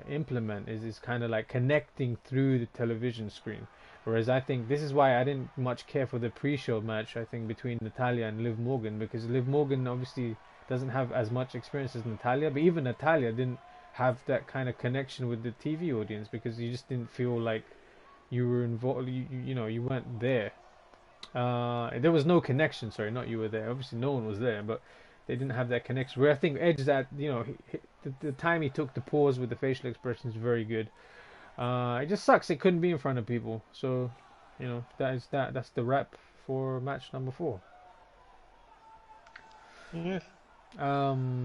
implement is kind of like connecting through the television screen. Whereas I think this is why I didn't much care for the pre-show match. I think between Natalia and Liv Morgan because Liv Morgan obviously doesn't have as much experience as Natalia, but even Natalia didn't have that kind of connection with the TV audience because you just didn't feel like you were involved. You weren't there. There was no connection. Sorry, not you were there. Obviously, no one was there, but they didn't have that connection. Where I think Edge, that the time he took to pause with the facial expressions, very good. It just sucks it couldn't be in front of people. So, that's the wrap for match number 4. Yeah.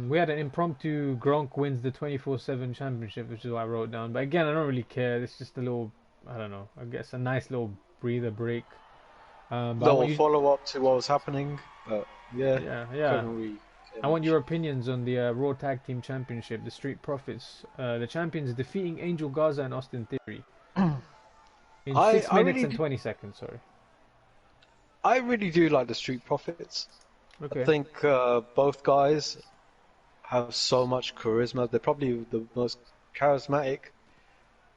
We had an impromptu Gronk wins the 24/7 championship, which is what I wrote down. But again, I don't really care. It's just a little, I don't know. I guess a nice little breather break. But I want Little you, follow up to what was happening, but yeah, yeah, yeah. couldn't really care I want much. your opinions on the Raw Tag Team Championship. The Street Profits, the champions, defeating Angel Garza and Austin Theory in I six I minutes really and do, 20 seconds. Sorry. I really do like the Street Profits. I Okay. think both guys have so much charisma. They're probably the most charismatic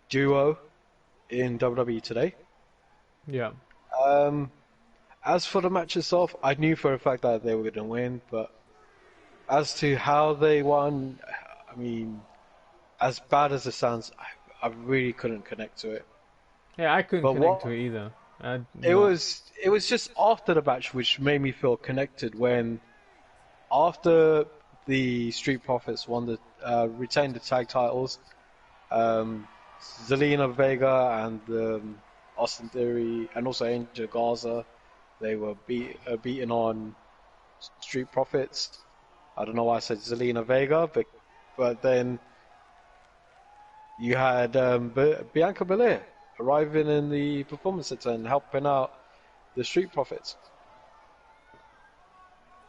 duo in WWE today. Yeah. Um, as for the match itself, I knew for a fact that they were going to win, but as to how they won, I mean, as bad as it sounds, I really couldn't connect to it. Yeah, I couldn't But connect to what it either. Not. It was just after the match which made me feel connected when after the Street Profits won the retained the tag titles, um, Zelina Vega and Austin Theory and also Angel Garza, they were beating on Street Profits. I don't know why I said Zelina Vega, but then you had Bianca Belair arriving in the Performance Center and helping out the Street Profits.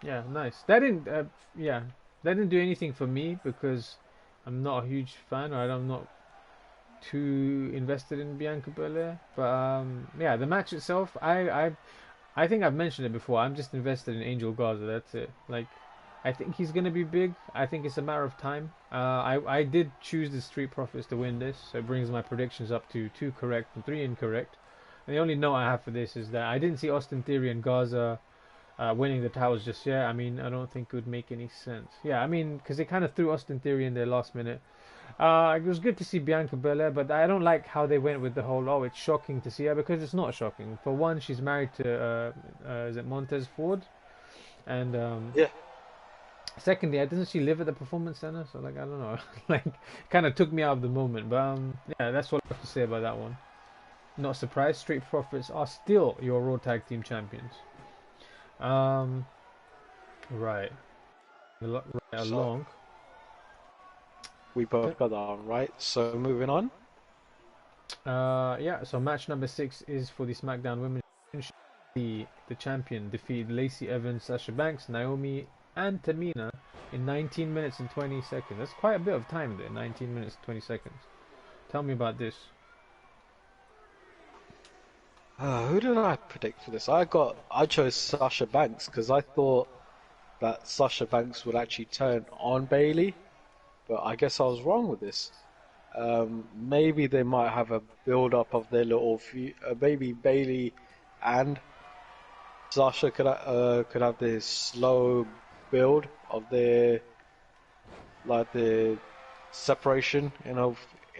Yeah, nice. That didn't. Yeah, that didn't do anything for me because I'm not a huge fan, or I'm not too invested in Bianca Belair. But yeah, the match itself, I think I've mentioned it before. I'm just invested in Angel Garza. That's it. Like, I think he's gonna be big. I think it's a matter of time. I did choose the Street Profits to win this, so it brings my predictions up to 2 correct and 3 incorrect. And the only note I have for this is that I didn't see Austin Theory and Garza winning the titles just yet. I mean, I don't think it would make any sense. Yeah, I mean, because they kind of threw Austin Theory in there last minute. It was good to see Bianca Belair, but I don't like how they went with the whole, oh, it's shocking to see her, because it's not shocking. For one, she's married to, is it Montez Ford? And Yeah. secondly, doesn't she live at the Performance Center? So, like, I don't know. Like, kind of took me out of the moment. But, yeah, that's what I have to say about that one. Not surprised, Street Profits are still your Raw Tag Team Champions. Um, right. Right So along. we both got that on, right? So moving on. Yeah, so match number 6 is for the SmackDown Women's Championship. The champion defeated Lacey Evans, Sasha Banks, Naomi, and Tamina in 19 minutes and 20 seconds. That's quite a bit of time there, 19 minutes and 20 seconds. Tell me about this. Who did I predict for this? I chose Sasha Banks because I thought that Sasha Banks would actually turn on Bailey, but I guess I was wrong with this. Maybe they might have a build up of their little maybe Bailey and Sasha could have this slow build of their like the separation, in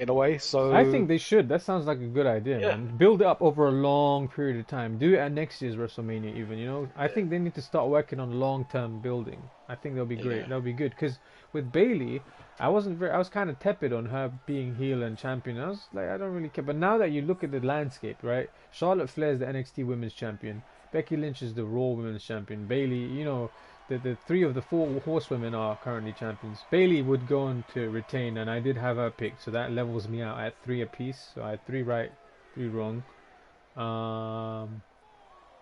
a way. I think So they should. That sounds like a good idea, yeah, man. Build it up over a long period of time. Do it at next year's WrestleMania, even. I think they need to start working on long-term building. I think that'll be great. yeah, That'll be good. Because with Bailey, I was kind of tepid on her being heel and champion. I was like, I don't really care. But now that you look at the landscape, right? Charlotte Flair is the NXT Women's Champion. Becky Lynch is the Raw Women's Champion. Bailey, the three of the four horsewomen are currently champions. Bailey would go on to retain, and I did have her picked, so that levels me out at 3 apiece. So I had 3 right, 3 wrong. I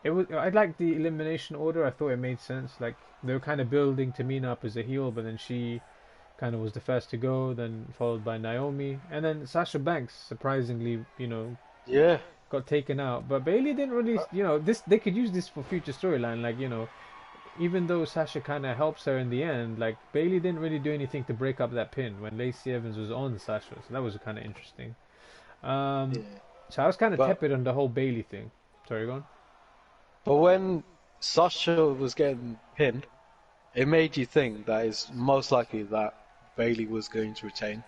liked the elimination order. I thought it made sense. Like, they were kind of building Tamina up as a heel, but then she kind of was the first to go, then followed by Naomi, and then Sasha Banks surprisingly, yeah. got taken out. But Bailey didn't really, this they could use this for future storyline. Like, even though Sasha kind of helps her in the end, like, Bailey didn't really do anything to break up that pin when Lacey Evans was on Sasha. So that was kind of interesting. Yeah. So I was kind of But tepid on the whole Bailey thing. Sorry, go on. but when Sasha was getting pinned, it made you think that it's most likely that Bailey was going to retain.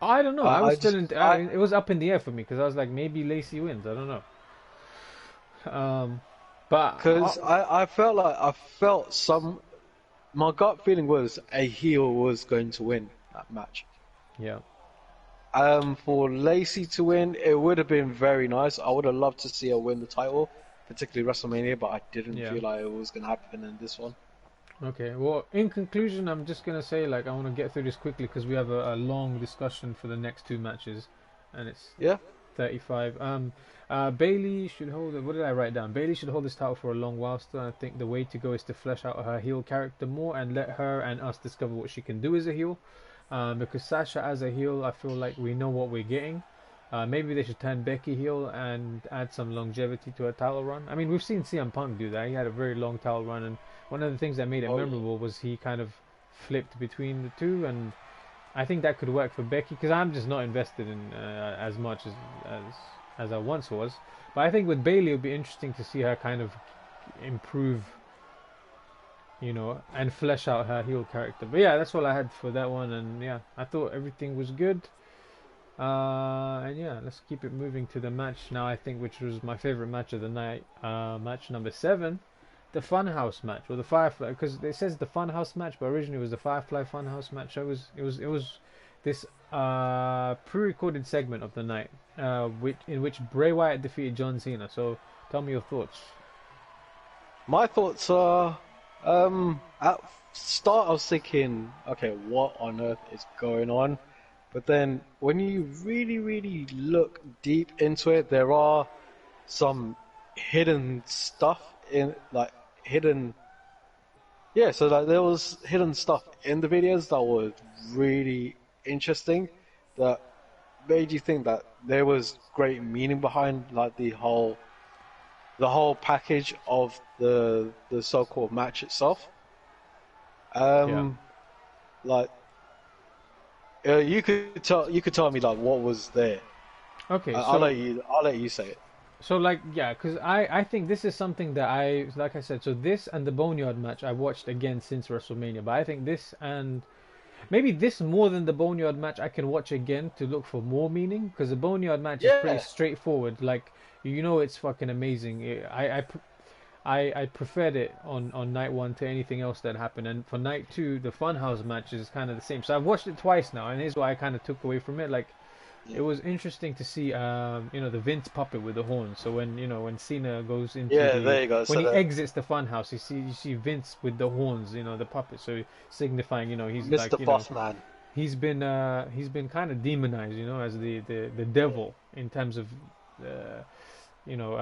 I don't know. I I was still just in. I It was up in the air for me because I was like, maybe Lacey wins. I don't know. But because I felt some my gut feeling was a heel was going to win that match. yeah, For Lacey to win, it would have been very nice. I would have loved to see her win the title, particularly WrestleMania, but I didn't yeah. feel like it was going to happen in this one. Okay. Well, in conclusion, I'm just gonna say, like, I want to get through this quickly because we have a long discussion for the next 2 matches, and it's Yeah, 35. Bailey should hold it. What did I write down? Bailey should hold this title for a long while still. I think the way to go is to flesh out her heel character more and let her and us discover what she can do as a heel. Because Sasha as a heel, I feel like we know what we're getting. Maybe they should turn Becky heel and add some longevity to her title run. I mean, we've seen CM Punk do that. He had a very long title run, and one of the things that made it oh yeah, memorable was he kind of flipped between the two, and I think that could work for Becky because I'm just not invested in as much as I once was. But I think with Bailey, it would be interesting to see her kind of improve, and flesh out her heel character. But yeah, that's all I had for that one, and yeah, I thought everything was good. And yeah, let's keep it moving to the match now. I think which was my favorite match of the night. Match number 7, the Funhouse match or the Firefly, because it says the Funhouse match, but originally it was the Firefly Funhouse match. So it was this pre-recorded segment of the night, in which Bray Wyatt defeated John Cena. So tell me your thoughts. My thoughts are, at start I was thinking, okay, what on earth is going on? But then when you really, really look deep into it, there are some hidden stuff in, like, hidden, yeah, so like there was hidden stuff in the videos that was really interesting, that made you think that there was great meaning behind like the whole package of the so-called match itself. Yeah. Um, like you could tell me like what was there. Okay. I'll So let you say it. like yeah, because I think this is something that I like I said. So this and the Boneyard match I watched again since WrestleMania, but I think this and maybe this more than the Boneyard match I can watch again to look for more meaning, because the Boneyard match is pretty Yeah, straightforward. Like it's fucking amazing. I preferred it on night one to anything else that happened, and for night two the Funhouse match is kind of the same. So I've watched it twice now, and here's what I kind of took away from it. Like it yeah, was interesting to see the Vince puppet with the horns. So when Cena goes into yeah. the There you go. when So he that exits the funhouse, you see Vince with the horns, the puppet. So signifying, he's like, Mr. Bossman. he's been kind of demonized, as the Yeah, devil in terms of you know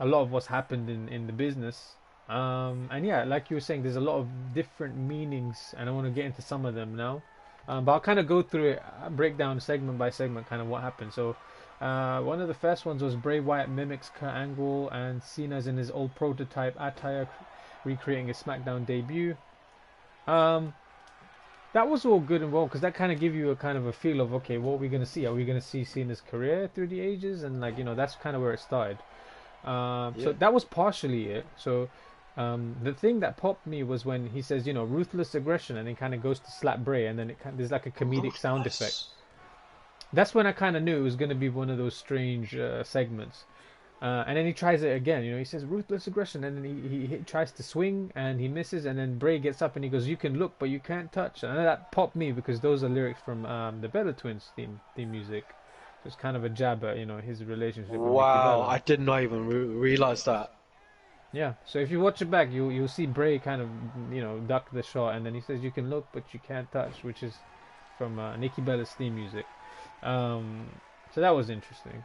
a lot of what's happened in the business. And yeah, like you were saying, there's a lot of different meanings, and I want to get into some of them now. But I'll kind of go through it, break down segment by segment, kind of what happened. So, one of the first ones was Bray Wyatt mimics Kurt Angle, and Cena's in his old prototype attire, recreating his SmackDown debut. Um, that was all good and well because that kind of give you a kind of a feel of, okay, what are we gonna see? Are we gonna see Cena's career through the ages? And like that's kind of where it started. So yeah. that was partially it. So the thing that popped me was when he says, ruthless aggression, and he kind of goes to slap Bray, and then there's like a comedic sound effect. Ruthless. That's when I kind of knew it was going to be one of those strange segments. And then he tries it again. He says ruthless aggression, and then he tries to swing and he misses, and then Bray gets up and he goes, "You can look, but you can't touch." And that popped me because those are lyrics from the Bella Twins theme music. So it's kind of a jab at his relationship with Nikki Wow, Bella. I did not even realize that. Yeah, so if you watch it back, you'll see Bray kind of duck the shot, and then he says, "You can look, but you can't touch," which is from Nikki Bella's theme music. Um, so that was interesting.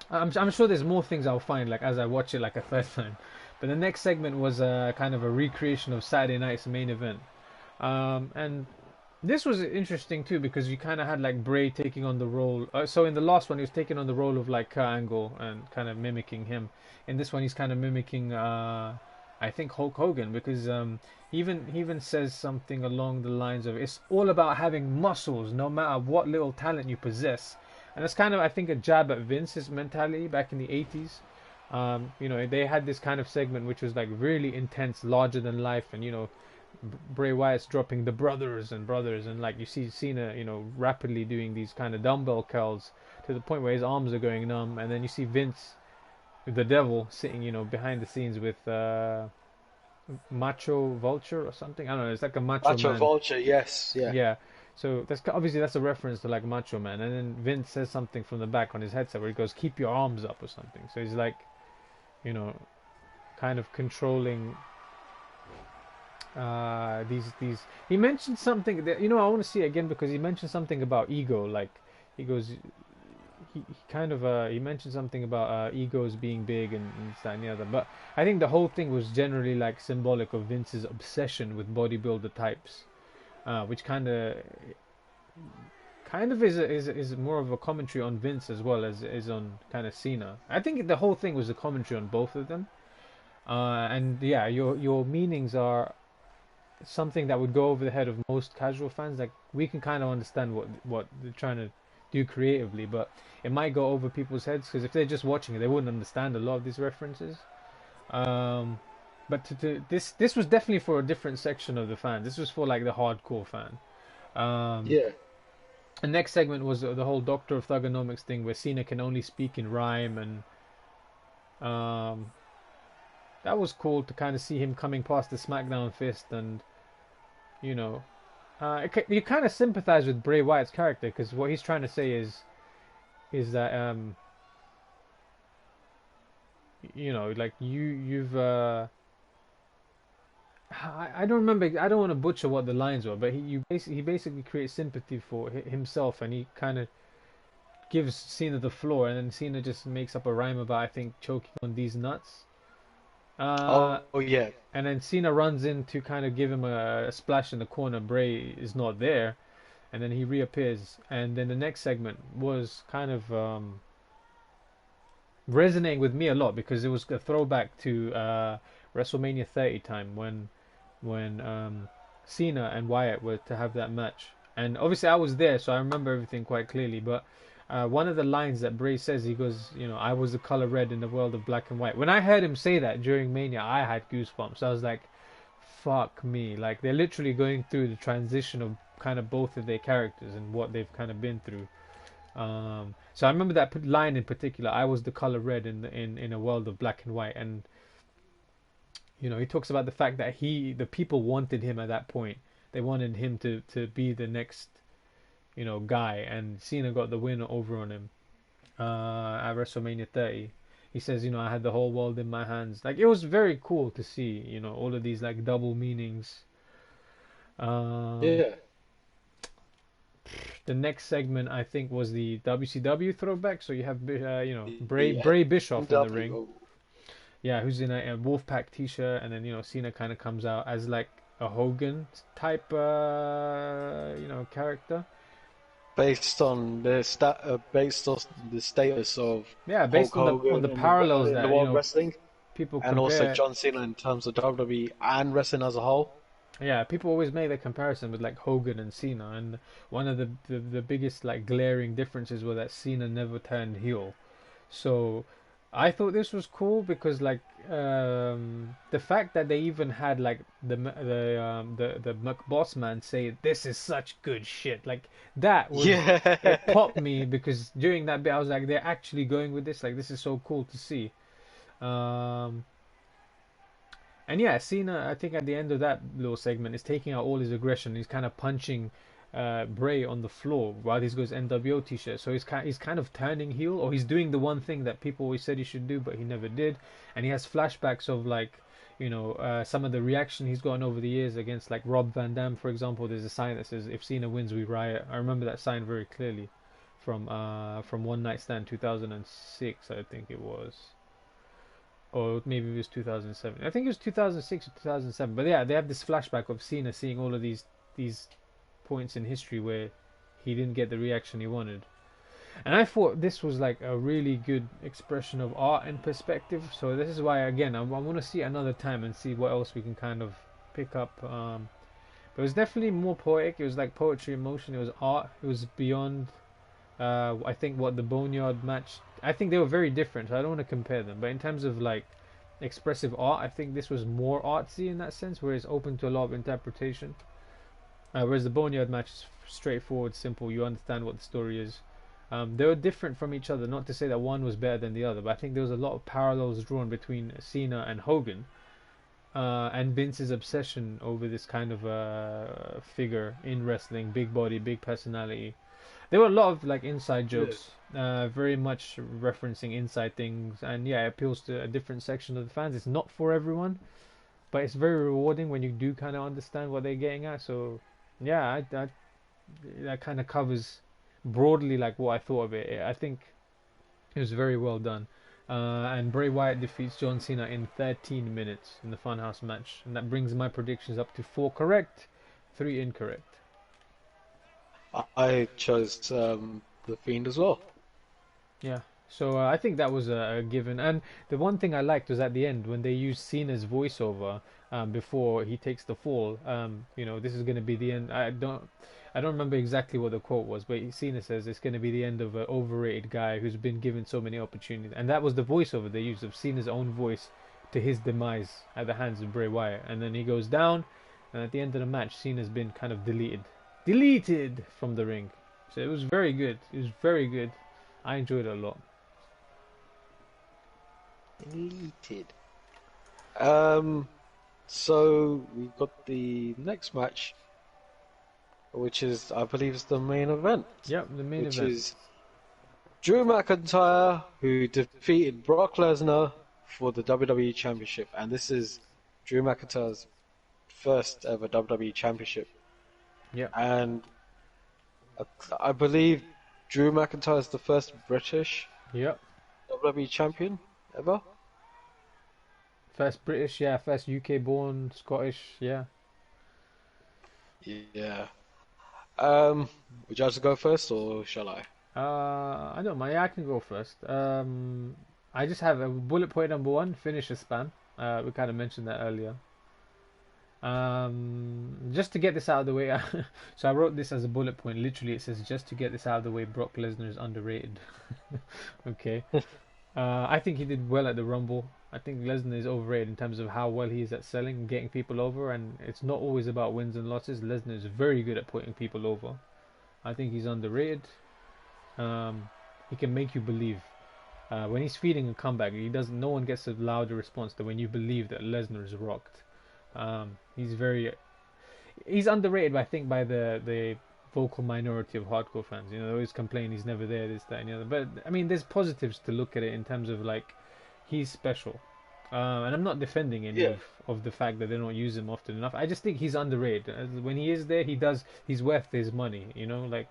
I'm sure there's more things I'll find like as I watch it like a third time. But the next segment was kind of a recreation of Saturday night's main event, and this was interesting too because you kind of had like Bray taking on the role. So in the last one, he was taking on the role of like Kurt Angle and kind of mimicking him. In this one, he's kind of mimicking, I think, Hulk Hogan because he even says something along the lines of, "It's all about having muscles, no matter what little talent you possess." And that's kind of, I think, a jab at Vince's mentality back in the 80s. They had this kind of segment which was like really intense, larger than life, and Bray Wyatt's dropping the brothers, and like you see Cena, rapidly doing these kind of dumbbell curls to the point where his arms are going numb, and then you see Vince, the devil, sitting, behind the scenes with Macho Vulture or something. I don't know. It's like a Macho Macho Man. Vulture, yes, yeah. Yeah. So that's obviously that's a reference to like Macho Man, and then Vince says something from the back on his headset where he goes, "Keep your arms up" or something. So he's like, you know, kind of controlling these he mentioned something that I want to see it again because he mentioned something about ego, like he goes he kind of he mentioned something about egos being big and this, that, and the other, but I think the whole thing was generally like symbolic of Vince's obsession with bodybuilder types, which kind of is more of a commentary on Vince as well as is on kind of Cena. I think the whole thing was a commentary on both of them, and yeah, your meanings are something that would go over the head of most casual fans. Like we can kind of understand what they're trying to do creatively, but it might go over people's heads because if they're just watching it, they wouldn't understand a lot of these references. Um, but this was definitely for a different section of the fan. This was for like the hardcore fan. Um, Yeah. The next segment was the whole Doctor of Thugonomics thing, where Cena can only speak in rhyme, and um, that was cool to kind of see him coming past the SmackDown fist, and you know, you kind of sympathize with Bray Wyatt's character because what he's trying to say is that you know, like you've I don't remember. I don't want to butcher what the lines were, but he basically creates sympathy for himself, and he kind of gives Cena the floor, and then Cena just makes up a rhyme about, I think, choking on these nuts. Uh, Oh yeah, and then Cena runs in to kind of give him a splash in the corner. Bray is not there, and then he reappears. And then the next segment was kind of resonating with me a lot because it was a throwback to WrestleMania 30 time when Cena and Wyatt were to have that match. And obviously I was there, so I remember everything quite clearly. But one of the lines that Bray says, he goes, you know, I was the color red in the world of black and white. When I heard him say that during Mania, I had goosebumps. I was like, fuck me. Like, they're literally going through the transition of kind of both of their characters and what they've kind of been through. So I remember that line in particular. I was the color red in a world of black and white, and you know, he talks about the fact that the people wanted him at that point. They wanted him to be the next, you know, guy, and Cena got the win over on him at WrestleMania 30. He says, you know, I had the whole world in my hands. Like, it was very cool to see, you know, all of these like double meanings. Um, yeah. the next segment I think was the WCW throwback. So you have you know, The Bray Bischoff in the ring. NWO. Yeah, who's in a Wolfpack t-shirt, and then you know Cena kind of comes out as like a Hogan type, you know, character. Based on the status of Yeah, Hulk based on Hogan the parallels in the that you world know wrestling, people and also compare. John Cena in terms of WWE and wrestling as a whole. Yeah, people always make the comparison with like Hogan and Cena, and one of the biggest like glaring differences was that Cena never turned heel. So I thought this was cool because like the fact that they even had like the McBoss man say this is such good shit, like that was, it Yeah. popped me because during that bit I was like, they're actually going with this, like this is so cool to see. um and yeah, Cena, I think at the end of that little segment, is taking out all his aggression. He's kind of punching Bray on the floor while he's got his NWO t-shirt. So he's kind of turning heel, or he's doing the one thing that people always said he should do, but he never did. And he has flashbacks of like, you know, some of the reaction he's gotten over the years against like Rob Van Dam, for example. There's a sign that says, "If Cena wins, we riot." I remember that sign very clearly from One Night Stand 2006, I think it was, or maybe it was 2007. I think it was 2006 or 2007. But yeah, they have this flashback of Cena seeing all of these points in history where he didn't get the reaction he wanted. And I thought this was like a really good expression of art and perspective. So this is why again I want to see it another time and see what else we can kind of pick up. But it was definitely more poetic. It was like poetry in motion. It was art. It was beyond. I think what the Boneyard match. I think they were very different. So I don't want to compare them. But in terms of like expressive art, I think this was more artsy in that sense, where it's open to a lot of interpretation. Whereas the Boneyard match is straightforward, simple. You understand what the story is. They were different from each other. Not to say that one was better than the other, but I think there was a lot of parallels drawn between Cena and Hogan, and Vince's obsession over this kind of figure in wrestling, big body, big personality. There were a lot of like inside Yeah. jokes, very much referencing inside things, and yeah, it appeals to a different section of the fans. It's not for everyone, but it's very rewarding when you do kind of understand what they're getting at. So yeah, that kind of covers broadly like what I thought of it. I think it was very well done. And Bray Wyatt defeats John Cena in 13 minutes in the Funhouse match, and that brings my predictions up to 4 correct, 3 incorrect. I chose the Fiend as well. Yeah. So I think that was a given. And the one thing I liked was at the end when they used Cena's voiceover before he takes the fall. You know, this is going to be the end. I don't remember exactly what the quote was, but Cena says it's going to be the end of an overrated guy who's been given so many opportunities. And that was the voiceover they used of Cena's own voice to his demise at the hands of Bray Wyatt. And then he goes down, and at the end of the match, Cena's been kind of deleted from the ring. So it was very good. It was very good. I enjoyed it a lot. Deleted. Um, so we got the next match, which is, I believe, is the main event, Yep, the main which event. is Drew McIntyre, who defeated Brock Lesnar for the WWE Championship, and this is Drew McIntyre's first ever WWE Championship. Yep. And I believe Drew McIntyre is the first British Yep. WWE champion ever. First British, yeah. First UK born, Scottish, yeah. Yeah. Would you like to go first, or shall I? I don't mind. Yeah, I can go first. I just have a bullet point number one, finisher span. We kind of mentioned that earlier. Just to get this out of the way, so I wrote this as a bullet point. Literally, it says just to get this out of the way, Brock Lesnar is underrated. Okay. I think he did well at the Rumble. I think Lesnar is overrated in terms of how well he is at selling and getting people over, and it's not always about wins and losses. Lesnar is very good at putting people over. I think he's underrated. He can make you believe. When he's feeding a comeback, he doesn't. No one gets a louder response than when you believe that Lesnar is rocked. He's underrated, I think, by the vocal minority of hardcore fans. You know, they always complain he's never there, this, that, and the other. But I mean, there's positives to look at it in terms of like he's special. And I'm not defending any Yeah. of the fact that they don't use him often enough. I just think he's underrated. When he is there, he's worth his money. You know, like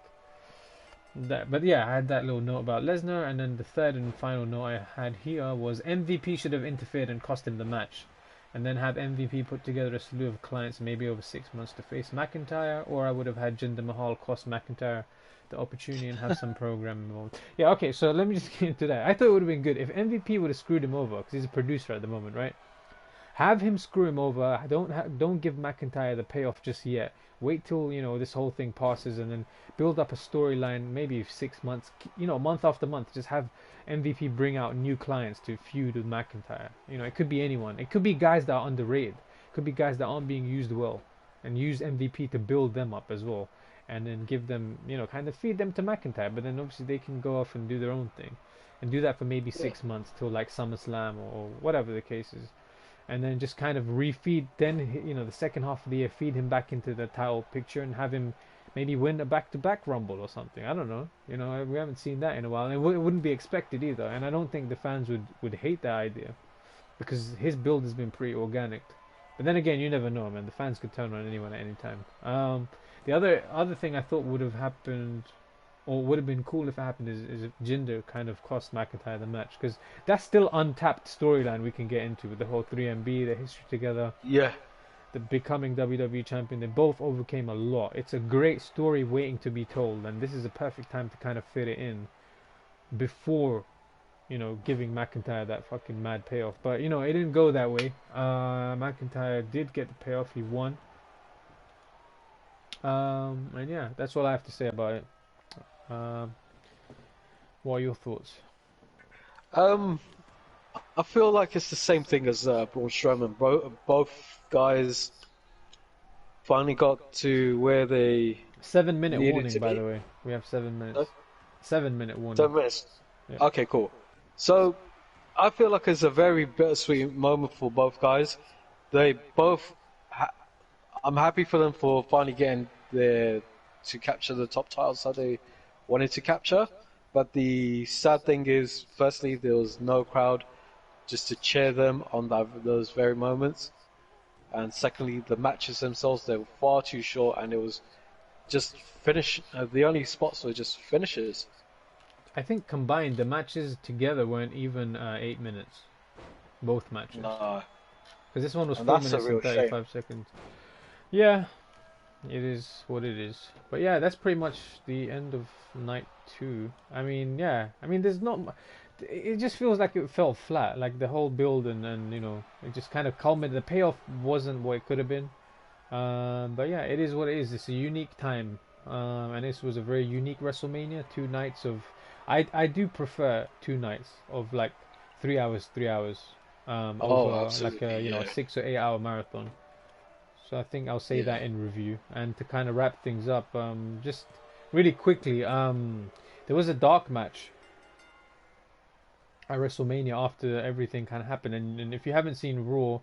that. But yeah, I had that little note about Lesnar, and then the third and final note I had here was MVP should have interfered and cost him the match, and then have MVP put together a slew of clients maybe over 6 months to face McIntyre, or I would have had Jinder Mahal cost McIntyre the opportunity and have some program involved. Yeah, okay, so let me just get into that. I thought it would have been good if MVP would have screwed him over, because he's a producer at the moment, right? Have him screw him over. Don't give McIntyre the payoff just yet. Wait till this whole thing passes, and then build up a storyline. Maybe 6 months, month after month. Just have MVP bring out new clients to feud with McIntyre. It could be anyone. It could be guys that are underrated. It could be guys that aren't being used well, and use MVP to build them up as well, and then give them, kind of feed them to McIntyre. But then obviously they can go off and do their own thing, and do that for maybe Yeah. 6 months till like SummerSlam or whatever the case is, and then just kind of refeed. Then the second half of the year, feed him back into the title picture and have him maybe win a back-to-back Rumble or something. I don't know. We haven't seen that in a while, and it wouldn't be expected either. And I don't think the fans would hate that idea, because his build has been pretty organic. But then again, you never know, man. The fans could turn on anyone at any time. The other thing I thought would have happened, or would have been cool if it happened, is if Jinder kind of cost McIntyre the match, because that's still untapped storyline we can get into with the whole 3MB, the history together, Yeah. the becoming WWE champion. They both overcame a lot. It's a great story waiting to be told, and this is a perfect time to kind of fit it in before giving McIntyre that fucking mad payoff. But it didn't go that way. McIntyre did get the payoff. He won. And yeah, that's all I have to say about it. Um, what are your thoughts? Um, I feel like it's the same thing as Braun Strowman. Both guys finally got to where they 7 minute needed warning, to by be. the way. We have 7 minutes. No? 7 minute warning. 10 minutes. Yeah. Okay, cool. So I feel like it's a very bittersweet moment for both guys. They both. I'm happy for them for finally getting there to capture the top titles that they wanted to capture. But the sad thing is, firstly, there was no crowd just to cheer them on those very moments. And secondly, the matches themselves, they were far too short, and it was just finish. The only spots were just finishes. I think combined, the matches together weren't even 8 minutes. Both matches. No, Because this one was and 4 that's a minutes and real shame. 35 seconds. Yeah, it is what it is. But yeah, that's pretty much the end of night two. I mean, yeah. I mean, there's not. It just feels like it fell flat. Like the whole build and it just kind of culminated. The payoff wasn't what it could have been. But yeah, it is what it is. It's a unique time. And this was a very unique WrestleMania. 2 nights of. I do prefer 2 nights of like 3 hours, 3 hours. Oh, Over like absolutely, a yeah. 6 or 8 hour marathon. So I think I'll say Yeah. that in review. And to kind of wrap things up, just really quickly, there was a dark match at WrestleMania after everything kind of happened, and if you haven't seen Raw,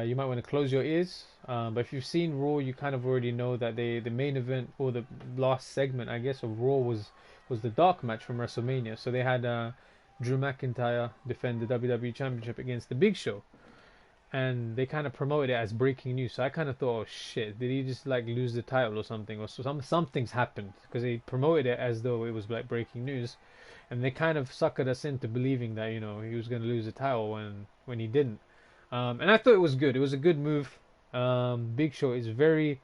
you might want to close your ears. But if you've seen Raw, you kind of already know that the main event or the last segment, I guess, of Raw was the dark match from WrestleMania. So they had Drew McIntyre defend the WWE Championship against the Big Show, and they kind of promoted it as breaking news. So I kind of thought, oh shit, did he just like lose the title or something, or something's happened because they promoted it as though it was like breaking news, and they kind of suckered us into believing that he was going to lose the title when he didn't. And I thought it was good. It was a good move. Big Show is very.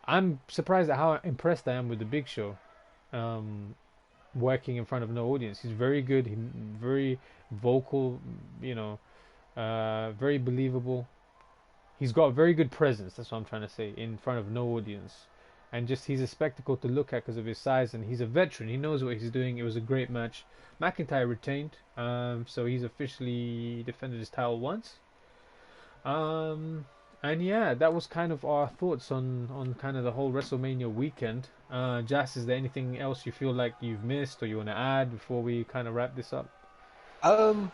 I'm surprised at how impressed I am with the Big Show. Um, Working in front of no audience, he's very good. Very vocal. Very believable. He's got a very good presence. That's what I'm trying to say in front of no audience, and just he's a spectacle to look at because of his size, and he's a veteran. He knows what he's doing. It was a great match. McIntyre retained, so he's officially defended his title once. Um, and yeah, that was kind of our thoughts on kind of the whole WrestleMania weekend. Jas, is there anything else you feel like you've missed or you want to add before we kind of wrap this up? Um,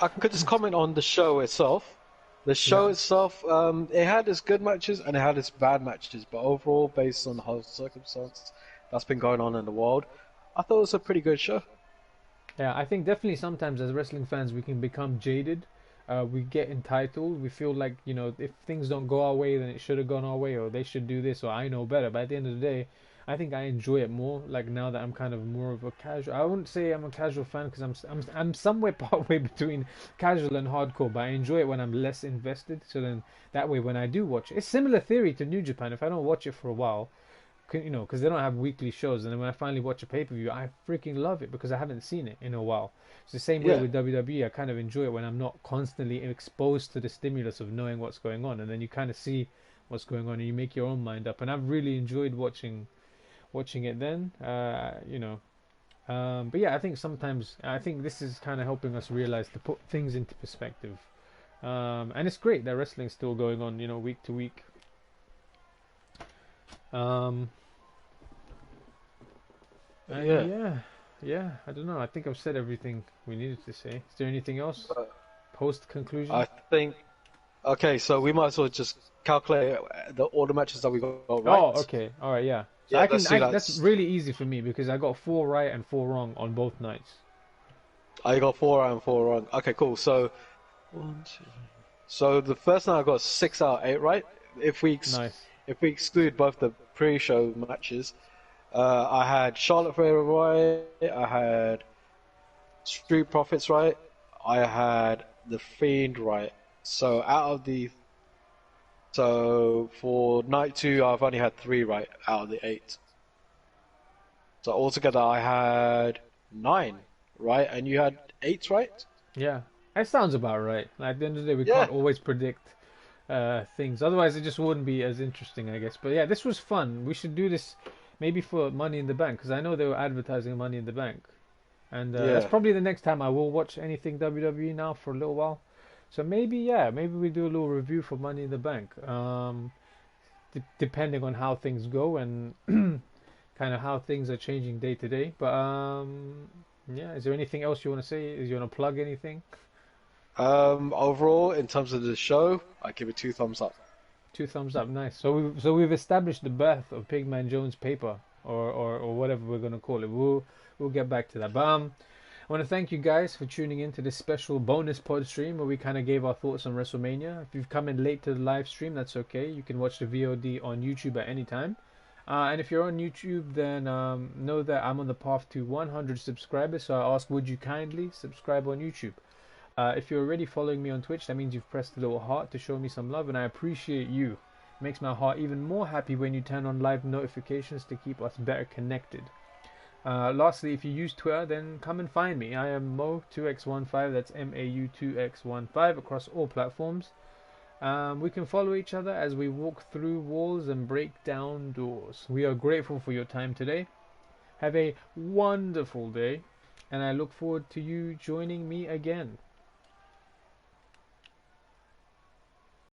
I could just comment on the show itself. The Yeah. show itself, it had its good matches and it had its bad matches, but overall, based on the whole circumstance that's been going on in the world, I thought it was a pretty good show. Yeah, I think definitely sometimes as wrestling fans we can become jaded. We get entitled. We feel like, if things don't go our way, then it should have gone our way, or they should do this, or I know better. But at the end of the day, I think I enjoy it more. Like now that I'm kind of more of a casual. I wouldn't say I'm a casual fan because I'm somewhere partway between casual and hardcore. But I enjoy it when I'm less invested. So then that way, when I do watch it, it's similar theory to New Japan. If I don't watch it for a while, because they don't have weekly shows. And then when I finally watch a pay per view, I freaking love it because I haven't seen it in a while. It's the same way Yeah, with WWE. I kind of enjoy it when I'm not constantly exposed to the stimulus of knowing what's going on, and then you kind of see what's going on and you make your own mind up. And I've really enjoyed watching it then. But yeah, I think this is kind of helping us realize to put things into perspective. And it's great that wrestling's still going on, week to week. Um, And yeah. yeah, I don't know. I think I've said everything we needed to say. Is there anything else Uh, post conclusion? I think, okay, so we might as well just calculate all the matches that we got Oh, right. okay. All right, yeah. So Yeah, let's do that. that's really easy for me because I got four right and four wrong on both nights. I got four out and four wrong. Okay, cool. So, one, two. So the first night I got 6 out of 8 right. If we Nice. if we exclude both the pre-show matches, I had Charlotte Flair right. I had Street Profits right. I had The Fiend right. So for night two, I've only had 3 right out of the 8. So altogether, I had 9 right, and you had 8 right. Yeah, that sounds about right. Like, at the end of the day, we Yeah. can't always predict things. Otherwise, it just wouldn't be as interesting, I guess. But yeah, this was fun. We should do this maybe for Money in the Bank because I know they were advertising Money in the Bank. And that's Yeah. probably the next time I will watch anything WWE now for a little while. So maybe, yeah, maybe we do a little review for Money in the Bank. Depending on how things go and kind of how things are changing day to day. But yeah, is there anything else you want to say? Is you want to plug anything? Overall, in terms of the show, I give it 2 thumbs up. Two thumbs up, nice. So we've established the birth of Pigman Jones paper, or whatever we're gonna call it. We'll get back to that. But I want to thank you guys for tuning in to this special bonus pod stream where we kind of gave our thoughts on WrestleMania. If you've come in late to the live stream, that's okay. You can watch the VOD on YouTube at any time. And if you're on YouTube, then know that I'm on the path to 100 subscribers. So I ask, would you kindly subscribe on YouTube? If you're already following me on Twitch, that means you've pressed the little heart to show me some love, and I appreciate you. It makes my heart even more happy when you turn on live notifications to keep us better connected. Lastly, if you use Twitter, then come and find me. I am Mo2x15, that's MAU2x15 across all platforms. We can follow each other as we walk through walls and break down doors. We are grateful for your time today. Have a wonderful day, and I look forward to you joining me again.